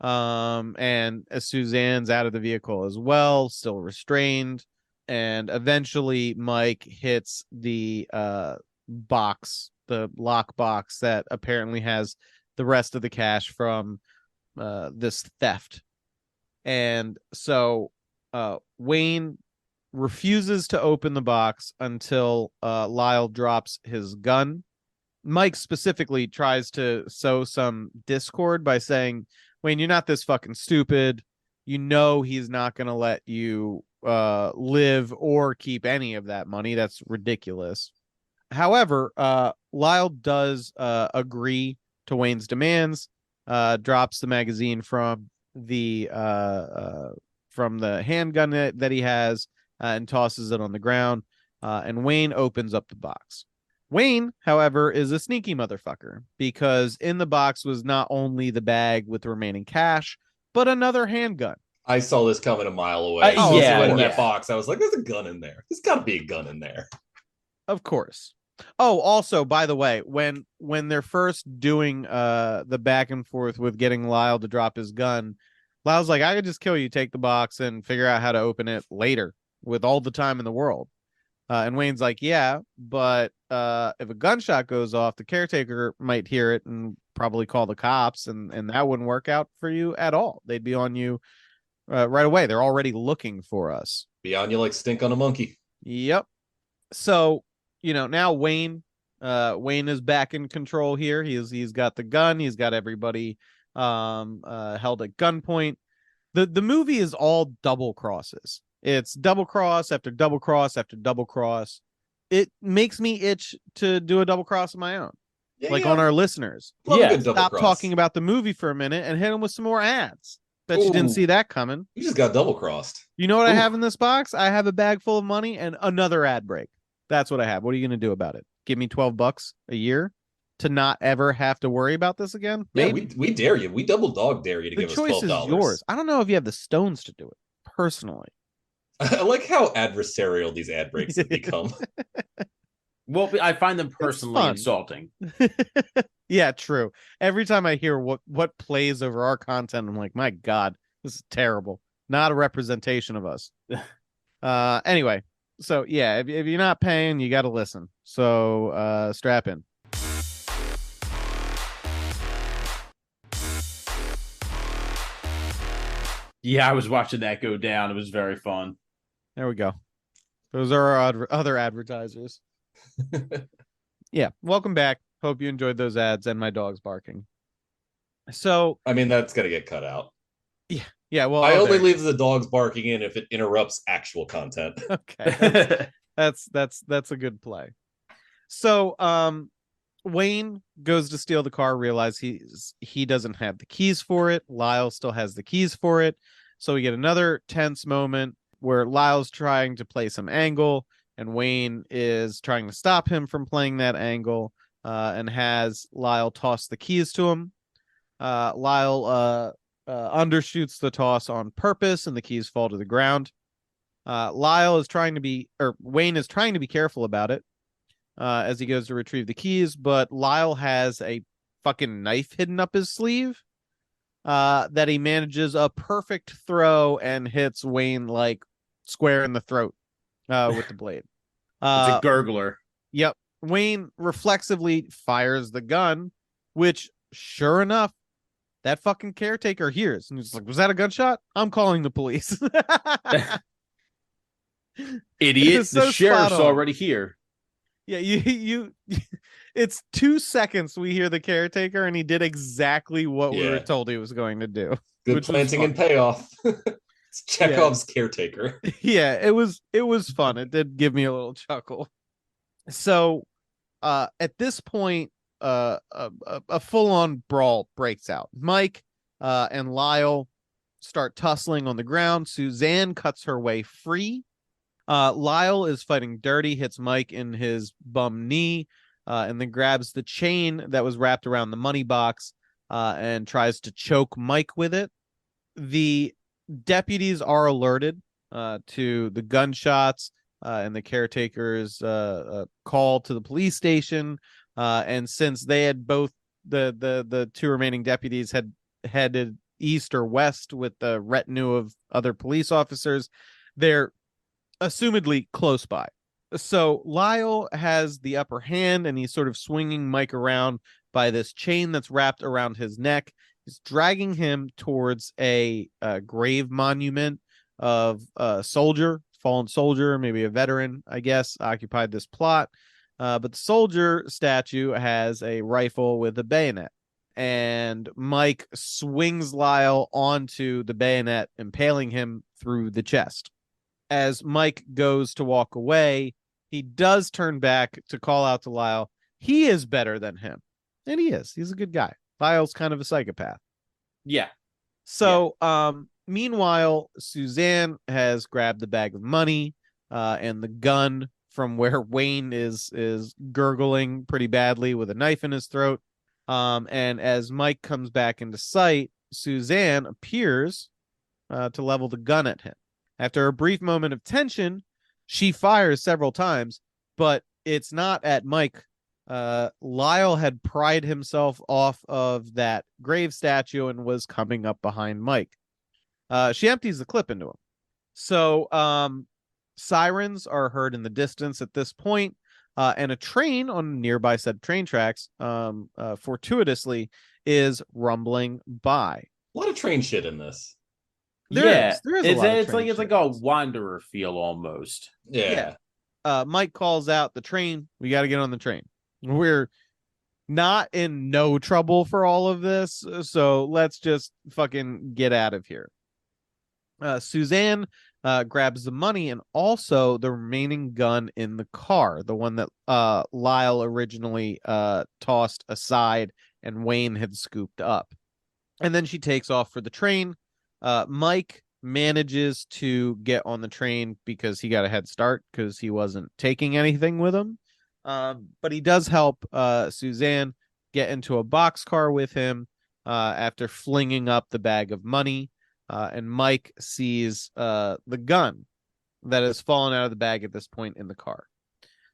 and Suzanne's out of the vehicle as well, still restrained, and eventually Mike hits the box, the lock box that apparently has the rest of the cash from this theft. And so Wayne refuses to open the box until Lyle drops his gun. Mike specifically tries to sow some discord by saying, Wayne, you're not this fucking stupid. You know he's not going to let you live or keep any of that money. That's ridiculous. However, Lyle does agree to Wayne's demands, drops the magazine from the handgun that he has, and tosses it on the ground, and Wayne opens up the box. Wayne, however, is a sneaky motherfucker, because in the box was not only the bag with the remaining cash, but another handgun. I saw this coming a mile away. In that box, I was like, there's a gun in there. There's got to be a gun in there. Of course. Oh, also, by the way, when they're first doing the back and forth with getting Lyle to drop his gun, Lyle's like, I could just kill you, take the box, and figure out how to open it later with all the time in the world. And Wayne's like, yeah, but if a gunshot goes off, the caretaker might hear it and probably call the cops, and that wouldn't work out for you at all. They'd be on you right away. They're already looking for us. Be on you like stink on a monkey. Yep. So, now Wayne is back in control here. He's got the gun. He's got everybody held at gunpoint. The movie is all double crosses. It's double cross after double cross after double cross. It makes me itch to do a double cross of my own, on our listeners. Stop talking about the movie for a minute and hit them with some more ads. Bet you didn't Ooh. see that coming. You just got double crossed. You know what I Ooh. have in this box? I have a bag full of money and another ad break. That's what I have. What are you going to do about it? Give me $12 a year to not ever have to worry about this again? Yeah, Maybe. we dare you. We double dog dare you to The give us choice is $12. yours. I don't know if you have the stones to do it personally. I like how adversarial these ad breaks have become. Well, I find them personally fun. insulting. Yeah, true. Every time I hear what plays over our content, I'm like, my God, this is terrible. Not a representation of us. Anyway, so yeah, if you're not paying, you got to listen. So strap in. Yeah, I was watching that go down. It was very fun. There we go. Those are our other advertisers. Yeah, welcome back. Hope you enjoyed those ads and my dog's barking. So, I mean, that's got to get cut out. Yeah. Well, I only leave the dogs barking in if it interrupts actual content. Okay, that's a good play. So, Wayne goes to steal the car, realize he doesn't have the keys for it. Lyle still has the keys for it. So we get another tense moment where Lyle's trying to play some angle and Wayne is trying to stop him from playing that angle, and has Lyle toss the keys to him. Lyle undershoots the toss on purpose and the keys fall to the ground. Wayne is trying to be careful about it as he goes to retrieve the keys, but Lyle has a fucking knife hidden up his sleeve that he manages a perfect throw and hits Wayne like square in the throat with the blade. It's a gurgler. Yep. Wayne reflexively fires the gun, which sure enough, that fucking caretaker hears. And he's like, was that a gunshot? I'm calling the police. Idiot. So the sheriff's already here. Yeah, you it's 2 seconds we hear the caretaker and he did exactly what we were told he was going to do. Good planting and payoff. It's Chekhov's caretaker. Yeah, it was fun. It did give me a little chuckle. So at this point, a full-on brawl breaks out. Mike and Lyle start tussling on the ground. Suzanne cuts her way free. Lyle is fighting dirty, hits Mike in his bum knee, and then grabs the chain that was wrapped around the money box and tries to choke Mike with it. The deputies are alerted to the gunshots and the caretaker's call to the police station. And since they had both the two remaining deputies had headed east or west with the retinue of other police officers, they're assumedly close by. So Lyle has the upper hand and he's sort of swinging Mike around by this chain that's wrapped around his neck. He's dragging him towards a grave monument of a fallen soldier, maybe a veteran, I guess, occupied this plot. But the soldier statue has a rifle with a bayonet. And Mike swings Lyle onto the bayonet, impaling him through the chest. As Mike goes to walk away, he does turn back to call out to Lyle. He is better than him. And he is. He's a good guy. Lyle's kind of a psychopath. Yeah. So, meanwhile, Suzanne has grabbed the bag of money and the gun from where Wayne is gurgling pretty badly with a knife in his throat. And as Mike comes back into sight, Suzanne appears to level the gun at him. After a brief moment of tension, she fires several times, but it's not at Mike. Lyle had pried himself off of that grave statue and was coming up behind Mike. She empties the clip into him. So sirens are heard in the distance at this point, and a train on nearby said train tracks, fortuitously, is rumbling by. A lot of train shit in this. There is it's like a Wanderer feel almost. Yeah. Mike calls out the train. We got to get on the train. We're not in no trouble for all of this, so let's just fucking get out of here. Suzanne grabs the money and also the remaining gun in the car, the one that Lyle originally tossed aside and Wayne had scooped up. And then she takes off for the train. Mike manages to get on the train because he got a head start because he wasn't taking anything with him. But he does help Suzanne get into a boxcar with him after flinging up the bag of money. And Mike sees the gun that has fallen out of the bag at this point in the car.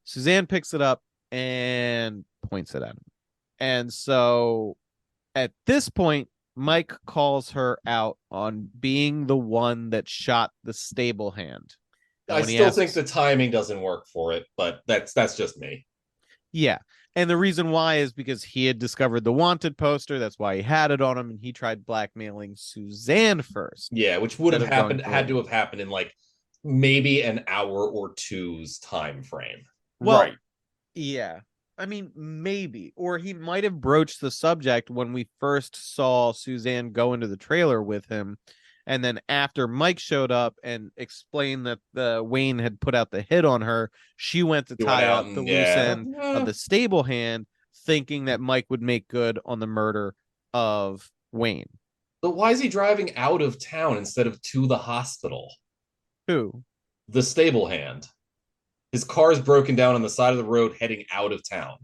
Suzanne picks it up and points it at him. And so at this point, Mike calls her out on being the one that shot the stable hand. I still think the timing doesn't work for it, but that's just me. Yeah. And the reason why is because he had discovered the wanted poster. That's why he had it on him, and he tried blackmailing Suzanne first. Yeah, which would have had to have happened in like maybe an hour or two's time frame. Well, right. Yeah. I mean, maybe. Or he might have broached the subject when we first saw Suzanne go into the trailer with him. And then after Mike showed up and explained that Wayne had put out the hit on her, she went to tie up the loose end of the stable hand, thinking that Mike would make good on the murder of Wayne. But why is he driving out of town instead of to the hospital? Who? The stable hand. His car is broken down on the side of the road heading out of town.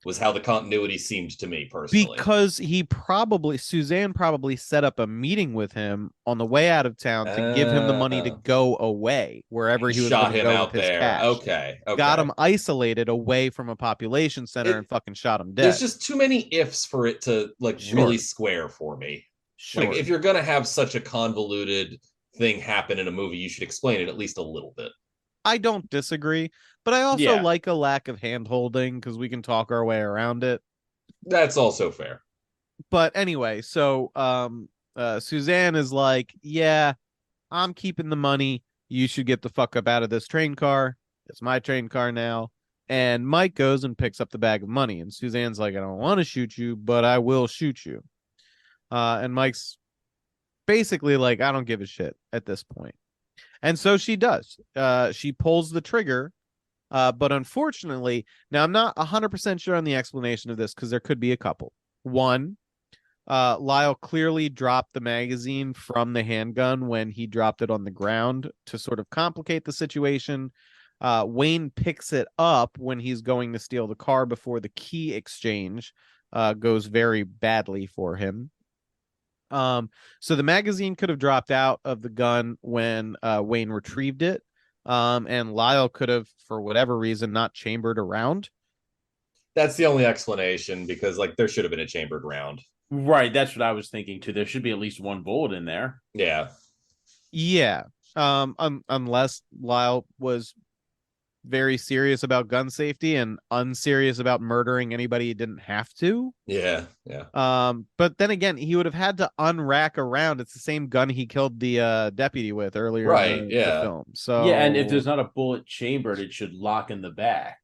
Was how the continuity seemed to me personally. Because Suzanne probably set up a meeting with him on the way out of town to give him the money to go away wherever he was going to go out with his there. cash. Okay. Got him isolated away from a population center and fucking shot him dead. There's just too many ifs for it to really square for me. Sure. Like if you're going to have such a convoluted thing happen in a movie, you should explain it at least a little bit. I don't disagree, but I also like a lack of hand-holding because we can talk our way around it. That's also fair. But anyway, so Suzanne is like, yeah, I'm keeping the money. You should get the fuck up out of this train car. It's my train car now. And Mike goes and picks up the bag of money. And Suzanne's like, I don't want to shoot you, but I will shoot you. And Mike's basically like, I don't give a shit at this point. And so she does. She pulls the trigger, but unfortunately, now I'm not 100% sure on the explanation of this because there could be a couple. One, Lyle clearly dropped the magazine from the handgun when he dropped it on the ground to sort of complicate the situation. Wayne picks it up when he's going to steal the car before the key exchange goes very badly for him. So the magazine could have dropped out of the gun when Wayne retrieved it. And Lyle could have, for whatever reason, not chambered a round. That's the only explanation because there should have been a chambered round. Right. That's what I was thinking too. There should be at least one bullet in there. Yeah. Yeah. Unless Lyle was very serious about gun safety and unserious about murdering anybody he didn't have to. Yeah. But then again, he would have had to unrack a round. It's the same gun he killed the deputy with earlier in the film. So yeah, and if there's not a bullet chambered, it should lock in the back.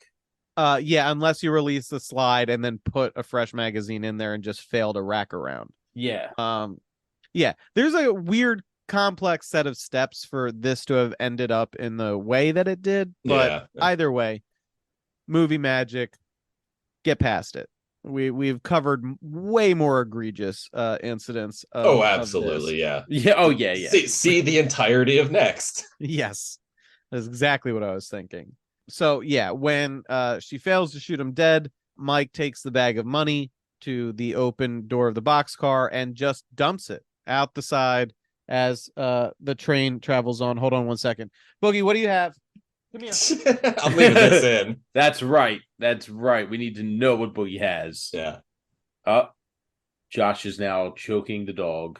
Yeah, unless you release the slide and then put a fresh magazine in there and just fail to rack around. Yeah. Yeah, there's a weird complex set of steps for this to have ended up in the way that it did, but either way, movie magic, get past it. We've covered way more egregious incidents absolutely of yeah see the entirety of Next. Yes, that's exactly what I was thinking. So yeah, when she fails to shoot him dead, Mike takes the bag of money to the open door of the boxcar and just dumps it out the side as the train travels on. Hold on one second. Boogie, what do you have? Come here. I'm leaving this in. That's right. We need to know what Boogie has. Yeah. Josh is now choking the dog.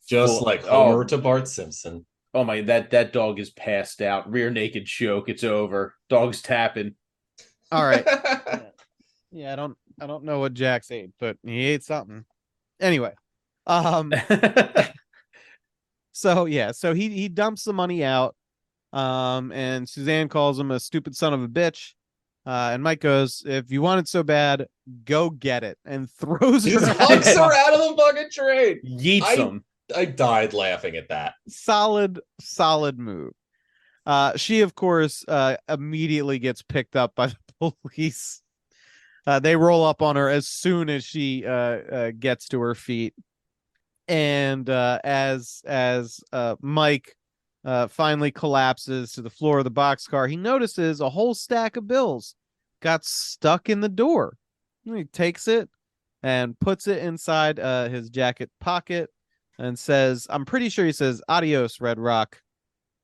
Just like Homer to Bart Simpson. Oh my, that dog is passed out. Rear naked choke. It's over. Dog's tapping. All right. Yeah, I don't know what Jax ate, but he ate something. Anyway. So he dumps the money out, and Suzanne calls him a stupid son of a bitch, and Mike goes, "If you want it so bad, go get it," and throws her hucks her out of the fucking train. Yeets him. I died laughing at that. Solid move. She of course immediately gets picked up by the police. They roll up on her as soon as she gets to her feet. And as Mike finally collapses to the floor of the boxcar, he notices a whole stack of bills got stuck in the door. He takes it and puts it inside his jacket pocket and says, I'm pretty sure he says, "Adios, Red Rock."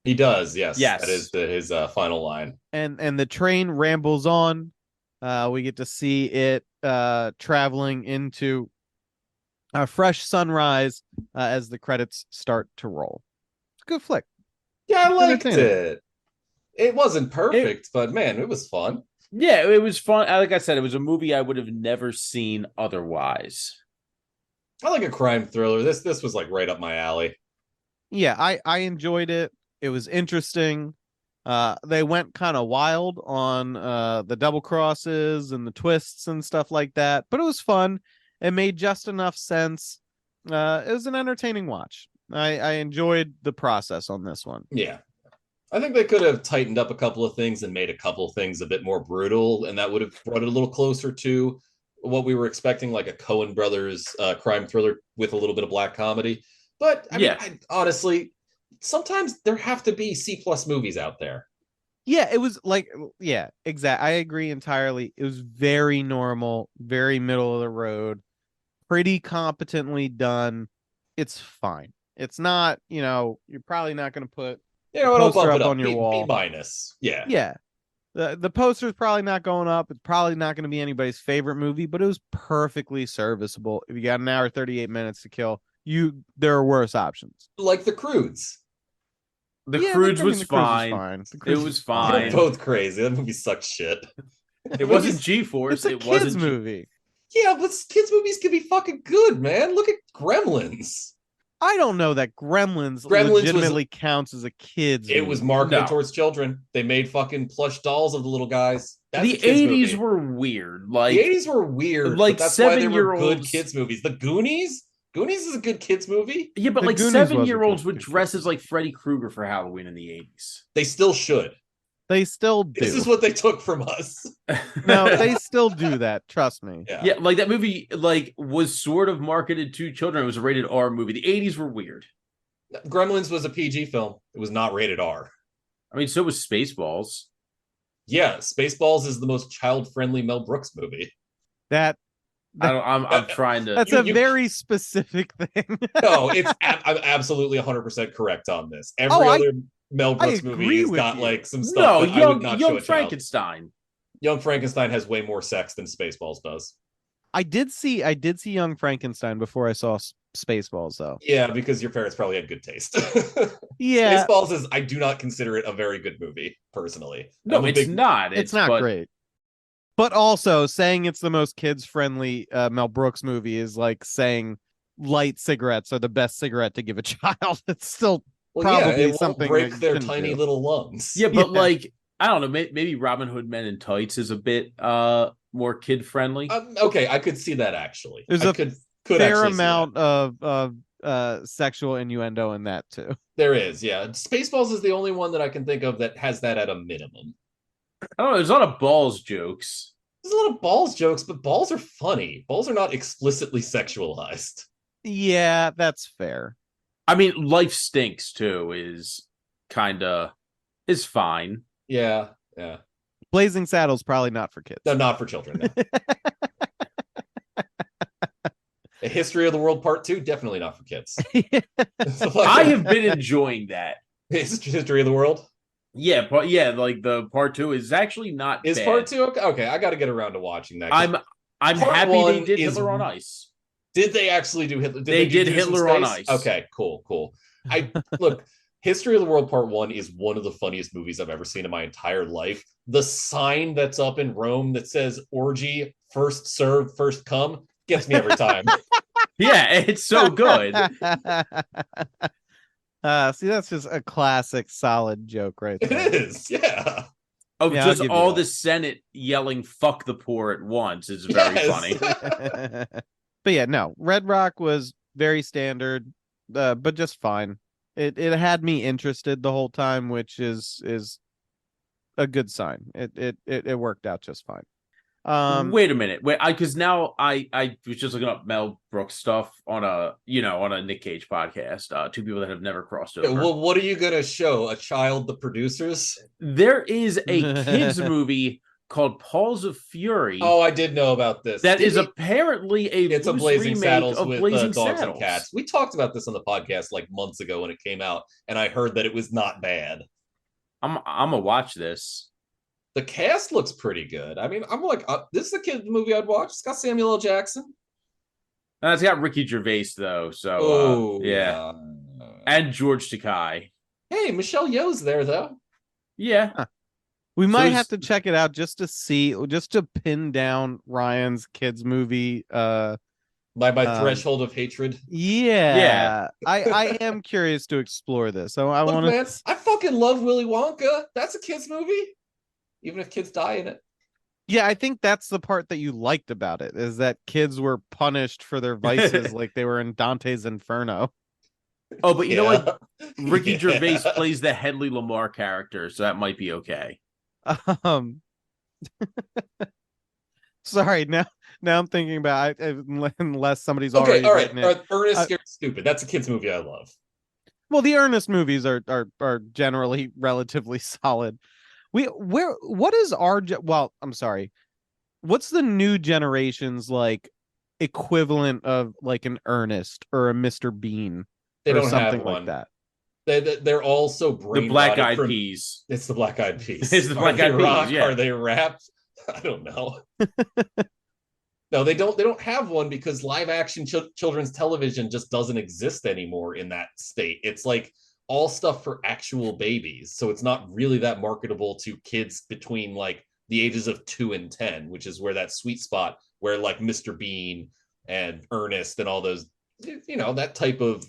He does, yes. Yes. That is his final line. And the train rambles on. We get to see it traveling into a fresh sunrise as the credits start to roll. It's a good flick. Yeah, I liked it. It wasn't perfect, but man, it was fun. Yeah, it was fun. Like I said, it was a movie I would have never seen otherwise. I like a crime thriller. This was like right up my alley. Yeah, I enjoyed it. It was interesting. They went kind of wild on the double crosses and the twists and stuff like that, but it was fun. It made just enough sense. It was an entertaining watch. I enjoyed the process on this one. Yeah. I think they could have tightened up a couple of things and made a couple of things a bit more brutal, and that would have brought it a little closer to what we were expecting, like a Coen Brothers crime thriller with a little bit of black comedy. But I mean, honestly, sometimes there have to be C+ movies out there. Yeah, it was like, yeah, exactly. I agree entirely. It was very normal, very middle of the road, pretty competently done. It's fine. It's not, you're probably not going to put it'll poster bump it up up on your wall. B-. Yeah. Yeah. The poster's probably not going up. It's probably not going to be anybody's favorite movie, but it was perfectly serviceable. If you got an hour, 38 minutes to kill, there are worse options. Like The Croods. The Croods was fine. It was fine. They're both crazy. That movie sucks shit. It wasn't G-Force. It's a kids movie. Yeah, but kids movies can be fucking good, man. Look at Gremlins. I don't know that Gremlins legitimately counts as a kids movie. It was marketed towards children. They made fucking plush dolls of the little guys. That's the 80s were weird. Like the 80s were weird. Like that's 7-year-olds. Why they were good kids movies. The Goonies. Goonies is a good kids movie. Yeah, but like 7-year-olds would dress as like Freddy Krueger for Halloween in the 80s. They still should. They still do. This is what they took from us. No, they still do that. Trust me. Yeah, like that movie like was sort of marketed to children. It was a rated R movie. The 80s were weird. Gremlins was a PG film. It was not rated R. I mean, so was Spaceballs. Yeah, Spaceballs is the most child-friendly Mel Brooks movie. I'm trying to. That's a very specific thing. No, I'm absolutely 100% correct on this. Every other Mel Brooks movie has got like some stuff. No, Young Frankenstein. Young Frankenstein has way more sex than Spaceballs does. I did see Young Frankenstein before I saw Spaceballs, though. Yeah, because your parents probably had good taste. Yeah, Spaceballs I do not consider it a very good movie, personally. No, it's not. It's not great. But also, saying it's the most kids-friendly Mel Brooks movie is like saying light cigarettes are the best cigarette to give a child. It's still probably something break their tiny little lungs. Yeah, but like I don't know, maybe Robin Hood Men in Tights is a bit more kid-friendly. Okay, I could see that actually. There's a fair amount of sexual innuendo in that too. There is, yeah. Spaceballs is the only one that I can think of that has that at a minimum. I don't know. There's a lot of balls jokes. There's a lot of balls jokes, but balls are funny. Balls are not explicitly sexualized. Yeah, that's fair. I mean, Life Stinks too is fine. Yeah. Blazing Saddles probably not for kids. No, not for children. No. A History of the World Part 2, definitely not for kids. I have been enjoying that. History of the World? Yeah, like the Part 2 is actually not bad. Part 2 okay? I got to get around to watching that. I'm happy they did Hitler on Ice. Did they actually do Hitler? They did Hitler on Ice. Okay, cool. Look, History of the World Part 1 is one of the funniest movies I've ever seen in my entire life. The sign that's up in Rome that says orgy, first serve, first come, gets me every time. Yeah, it's so good. See, that's just a classic solid joke right there. It is, yeah. Just all the Senate yelling "fuck the poor" at once is very funny. But yeah, no, Red Rock was very standard, but just fine. It had me interested the whole time, which is a good sign. It worked out just fine. Wait a minute. Wait, because now I was just looking up Mel Brooks stuff on a Nick Cage podcast. Two people that have never crossed over. Well, what are you gonna show? A child, the producers? There is a kids movie called Paws of Fury. Oh, I did know about this. That is apparently it's a Blazing Saddles with Blazing dogs Saddles. and cats. We talked about this on the podcast like months ago when it came out, and I heard that it was not bad. I'm gonna watch this. The cast looks pretty good. I mean, I'm like, this is a kid movie I'd watch. It's got Samuel L. Jackson. It's got Ricky Gervais though, so yeah, and George Takei. Hey, Michelle Yeoh's there though. Yeah, we might have to check it out just to pin down Ryan's kids movie. By threshold of hatred. Yeah. I am curious to explore this. So I want to. I fucking love Willy Wonka. That's a kids movie. Even if kids die in it. Yeah, I think that's the part that you liked about it, is that kids were punished for their vices like they were in Dante's Inferno. Oh, but you know what? Ricky Gervais plays the Hedley Lamar character, so that might be okay. Sorry, now I'm thinking about unless somebody's okay, already all right. written it. Ernest Scared Stupid. That's a kids movie I love. Well, the Ernest movies are generally relatively solid. What is I'm sorry. What's the new generation's like equivalent of like an Ernest or a Mr. Bean? They or don't something have like one. that. They're also the Black Eyed Peas. It's the Black Eyed Peas. It's the Black Eyed Peas. Yeah. Are they rap? I don't know. No, they don't have one because live action children's television just doesn't exist anymore in that state. It's like all stuff for actual babies, so it's not really that marketable to kids between like the ages of 2 and 10, which is where that sweet spot where like Mr. Bean and Ernest and all those, that type of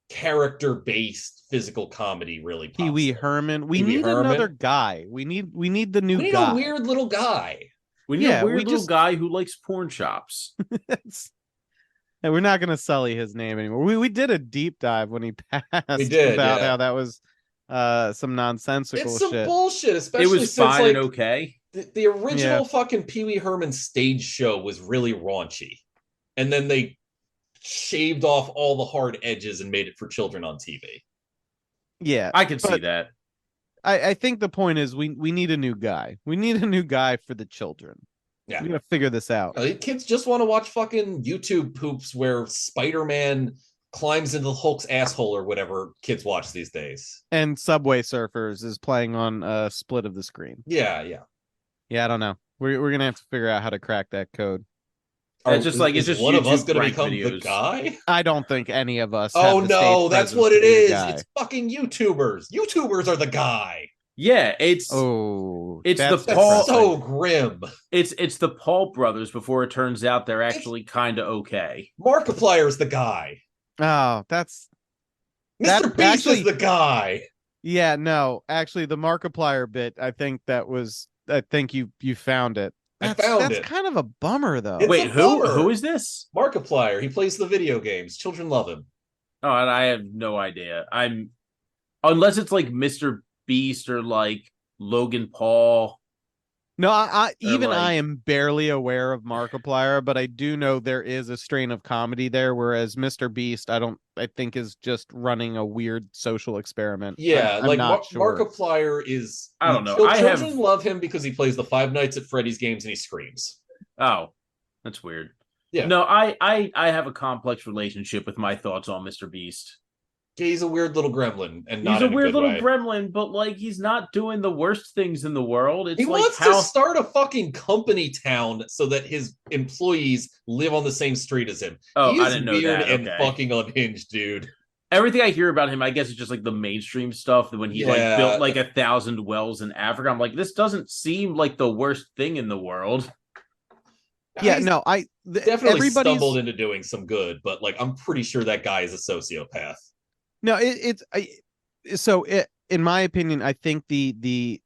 character-based physical comedy really pops. Pee-wee Herman. We need another guy. We need the new guy. We need a weird little guy. We need a weird little guy who likes porn shops. And we're not going to sully his name anymore. We did a deep dive when he passed. We did, about how that was some nonsensical shit. It's some bullshit, especially it was since, fine and okay. The original fucking Pee-wee Herman stage show was really raunchy. And then they shaved off all the hard edges and made it for children on TV. Yeah. I can see that. I think the point is we need a new guy. We need a new guy for the children. Yeah, we gotta figure this out. Kids just want to watch fucking YouTube poops where Spider-Man climbs into the Hulk's asshole or whatever kids watch these days. And Subway Surfers is playing on a split of the screen. Yeah. I don't know. We're gonna have to figure out how to crack that code. It's just one YouTube of us going to become videos. the guy? I don't think any of us. Oh no, that's what it is. It's fucking YouTubers. YouTubers are the guy. Yeah, it's that's so grim. It's the Paul brothers before it turns out they're actually kind of okay. Markiplier's the guy. Oh, that's Mr. Beast is the guy. Yeah, no, actually, the Markiplier bit. I think you found it. That's kind of a bummer, though. Wait, who is this? Markiplier. He plays the video games. Children love him. Oh, and I have no idea. Unless it's like Mr. Beast or like Logan Paul. No, I am barely aware of Markiplier, but I do know there is a strain of comedy there. Whereas Mr. Beast, I think is just running a weird social experiment. Yeah, I'm not sure. Markiplier is. I don't know. Children love him because he plays the Five Nights at Freddy's games and he screams. Oh, that's weird. Yeah. No, I have a complex relationship with my thoughts on Mr. Beast. Yeah, he's a weird little gremlin, and he's a weird little gremlin, but like he's not doing the worst things in the world. He wants to start a fucking company town so that his employees live on the same street as him. Oh, He's I didn't know weird that. and fucking unhinged, dude. Everything I hear about him, I guess, is just like the mainstream stuff. When he like built like 1,000 wells in Africa, I'm like, this doesn't seem like the worst thing in the world. Yeah, no, definitely stumbled into doing some good, but like I'm pretty sure that guy is a sociopath. No, in my opinion, I think the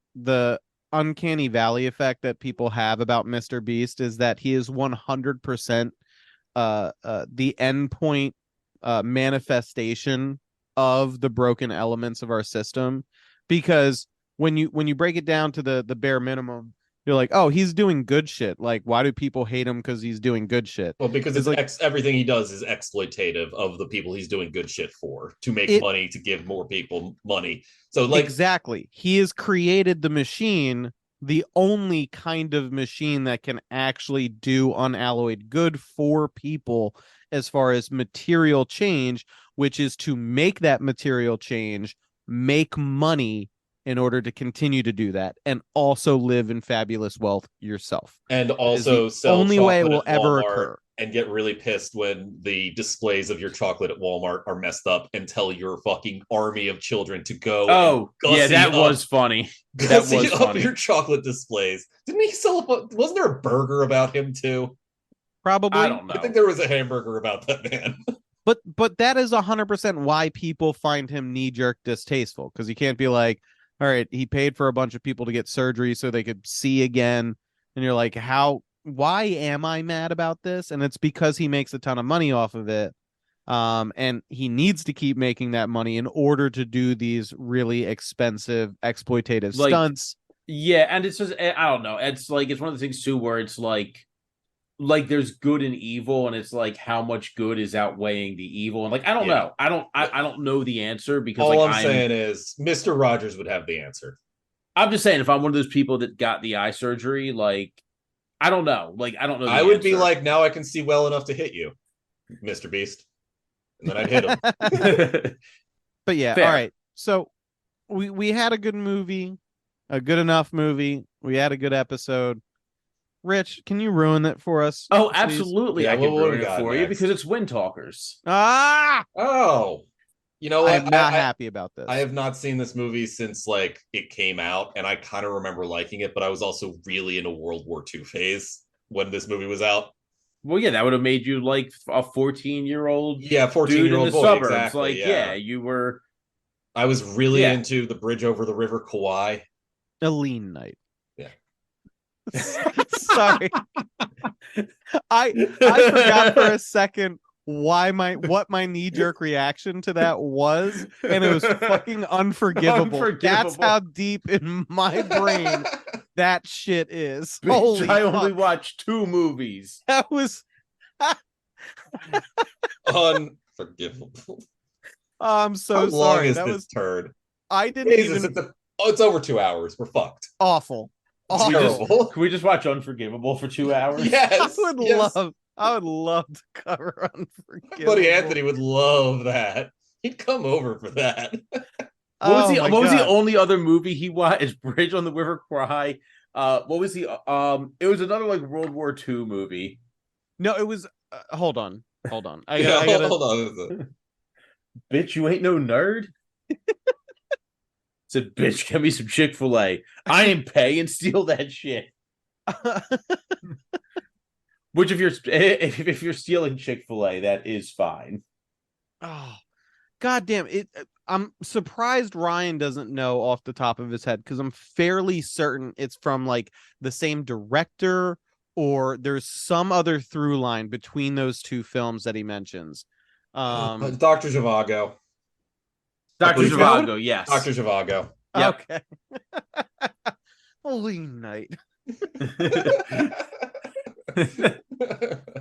uncanny valley effect that people have about Mr. Beast is that he is 100% the endpoint manifestation of the broken elements of our system. Because when you break it down to the bare minimum, You're like, oh, he's doing good shit. Like, why do people hate him because he's doing good shit? Well, because it's it's like everything he does is exploitative of the people he's doing good shit for, to make money, to give more people money. So like exactly, he has created the machine, the only kind of machine that can actually do unalloyed good for people as far as material change, which is to make that material change, make money in order to continue to do that, and also live in fabulous wealth yourself. And also sell only way it will ever Walmart occur. And get really pissed when the displays of your chocolate at Walmart are messed up, and tell your fucking army of children to go. Oh, yeah, that was funny. That was funny. Your chocolate displays. Didn't he sell? Wasn't there a burger about him too? Probably. I don't know. I think there was a hamburger about that man. But that is 100% why people find him knee-jerk distasteful, because you can't be like, all right, he paid for a bunch of people to get surgery so they could see again, and you're like, why am I mad about this? And it's because he makes a ton of money off of it, and he needs to keep making that money in order to do these really expensive exploitative stunts. Yeah, and it's just, I don't know, it's like, it's one of the things too where it's like there's good and evil, and it's like how much good is outweighing the evil, and like I don't know, I don't know the answer, because all I'm saying is Mr. Rogers would have the answer. I'm just saying, if I'm one of those people that got the eye surgery, like I don't know, I don't know. I would be like, now I can see well enough to hit you, Mr. Beast, and then I'd hit him. But yeah, fair. All right. So we had a good movie, a good enough movie. We had a good episode. Rich, can you ruin it for us? Oh, please? Absolutely. Yeah, I can ruin it for you because it's Wind Talkers. Oh, you know what? I'm not happy about this. I have not seen this movie since like it came out, and I kind of remember liking it, but I was also really in a World War II phase when this movie was out. Well, yeah, that would have made you like a 14-year-old. Yeah, 14-year-old boy. Suburbs. Exactly. Like, yeah, you were. I was really into the bridge over the river Kwai. A lean night. Yeah. Sorry. I forgot for a second what my knee-jerk reaction to that was, and it was fucking unforgivable. That's how deep in my brain that shit is. Holy I only watched 2 movies. That was unforgivable. I'm so how sorry. Long is that this was turd? I didn't Jesus, even. It's over 2 hours. We're fucked. Awful. Can we just watch Unforgivable for 2 hours? Yes. I would love to cover Unforgivable. My buddy Anthony would love that. He'd come over for that. What was the only other movie he watched? Is Bridge on the River Kwai? What was the it was another like World War II movie. No, it was hold on. Hold on. Bitch, you ain't no nerd. Said, bitch, get me some Chick-fil-A. I ain't pay and steal that shit. Which if you're stealing Chick-fil-A, that is fine. Oh, goddamn it! I'm surprised Ryan doesn't know off the top of his head, because I'm fairly certain it's from like the same director, or there's some other through line between those 2 films that he mentions. Dr. Zhivago. Dr. Zhivago, yes. Dr. Zhivago. Yep. Okay. Holy night.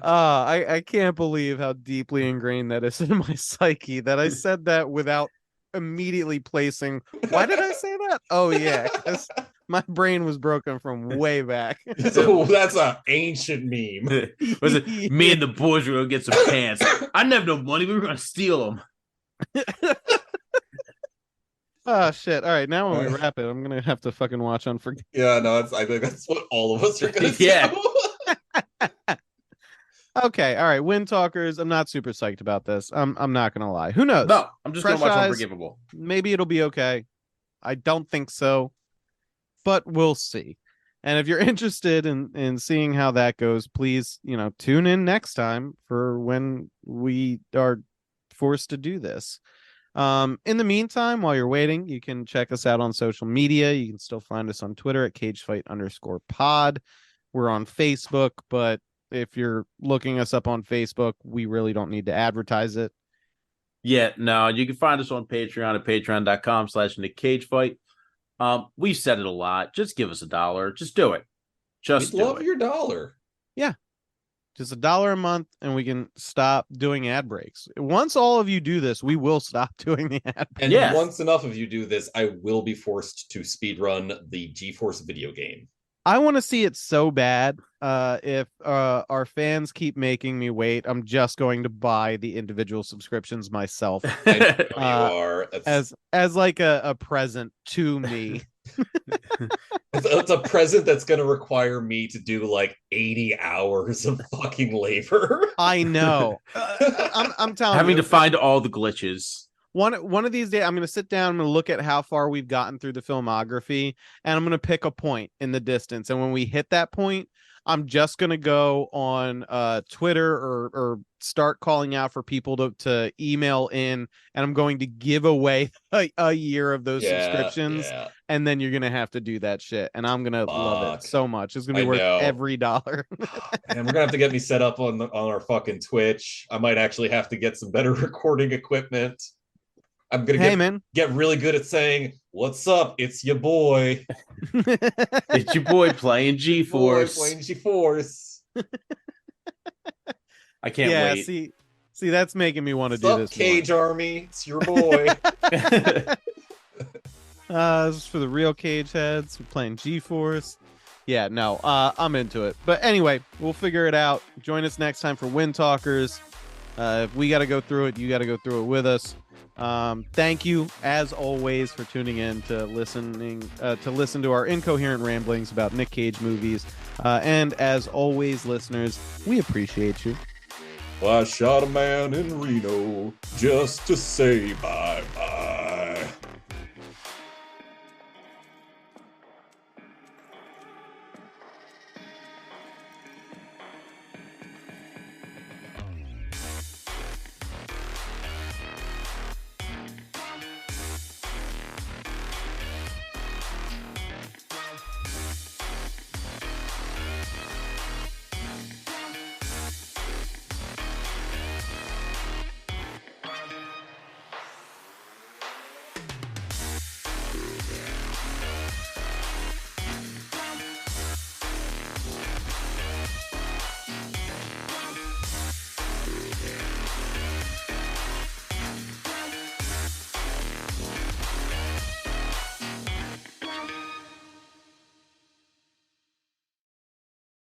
I can't believe how deeply ingrained that is in my psyche, that I said that without immediately placing. Why did I say that? Oh yeah, because my brain was broken from way back. Oh, that's an ancient meme. Was it me and the boys were gonna get some pants? I didn't have no money. We were gonna steal them. Oh shit! All right, now when we wrap it, I'm gonna have to fucking watch Unforgivable. Yeah, no, I think that's what all of us are gonna do. Yeah. Okay, all right, Wind Talkers. I'm not super psyched about this. I'm not gonna lie. Who knows? No, I'm just gonna watch Unforgivable. Maybe it'll be okay. I don't think so, but we'll see. And if you're interested in seeing how that goes, please, tune in next time for when we are forced to do this. In the meantime, while you're waiting, you can check us out on social media. You can still find us on Twitter at cagefight_pod. We're on Facebook, but if you're looking us up on Facebook, we really don't need to advertise it. Yeah, no, you can find us on Patreon at patreon.com/NickCageFight. We've said it a lot. Just give us $1. Just do it. Just We'd do love it. your dollar. Just $1 a month, and we can stop doing ad breaks. Once all of you do this, we will stop doing the ad breaks. And Yeah. once enough of you do this, I will be forced to speedrun the GeForce video game. I want to see it so bad. If our fans keep making me wait, I'm just going to buy the individual subscriptions myself I know you are. as like a present to me. It's a present that's going to require me to do like 80 hours of fucking labor. I know. I'm telling Having you. to find all the glitches. One of these days, I'm going to sit down. I'm going to look at how far we've gotten through the filmography, and I'm going to pick a point in the distance. And when we hit that point, I'm just going to go on Twitter or start calling out for people to email in, and I'm going to give away a year of those subscriptions. Yeah. And then you're going to have to do that shit. And I'm going to love it so much. It's going to be worth every dollar. And we're going to have to get me set up on our fucking Twitch. I might actually have to get some better recording equipment. I'm going to get really good at saying, "What's up? It's your boy." It's your boy playing GeForce. Playing GeForce. I can't wait. See, that's making me want to do this. Cage Army? It's your boy. This is for the real Cage heads. We're playing GeForce. Yeah, no, I'm into it. But anyway, we'll figure it out. Join us next time for Wind Talkers. If we got to go through it, you got to go through it with us. Thank you, as always, for tuning in to listen to our incoherent ramblings about Nick Cage movies. And as always, listeners, we appreciate you. Well, I shot a man in Reno just to say bye-bye.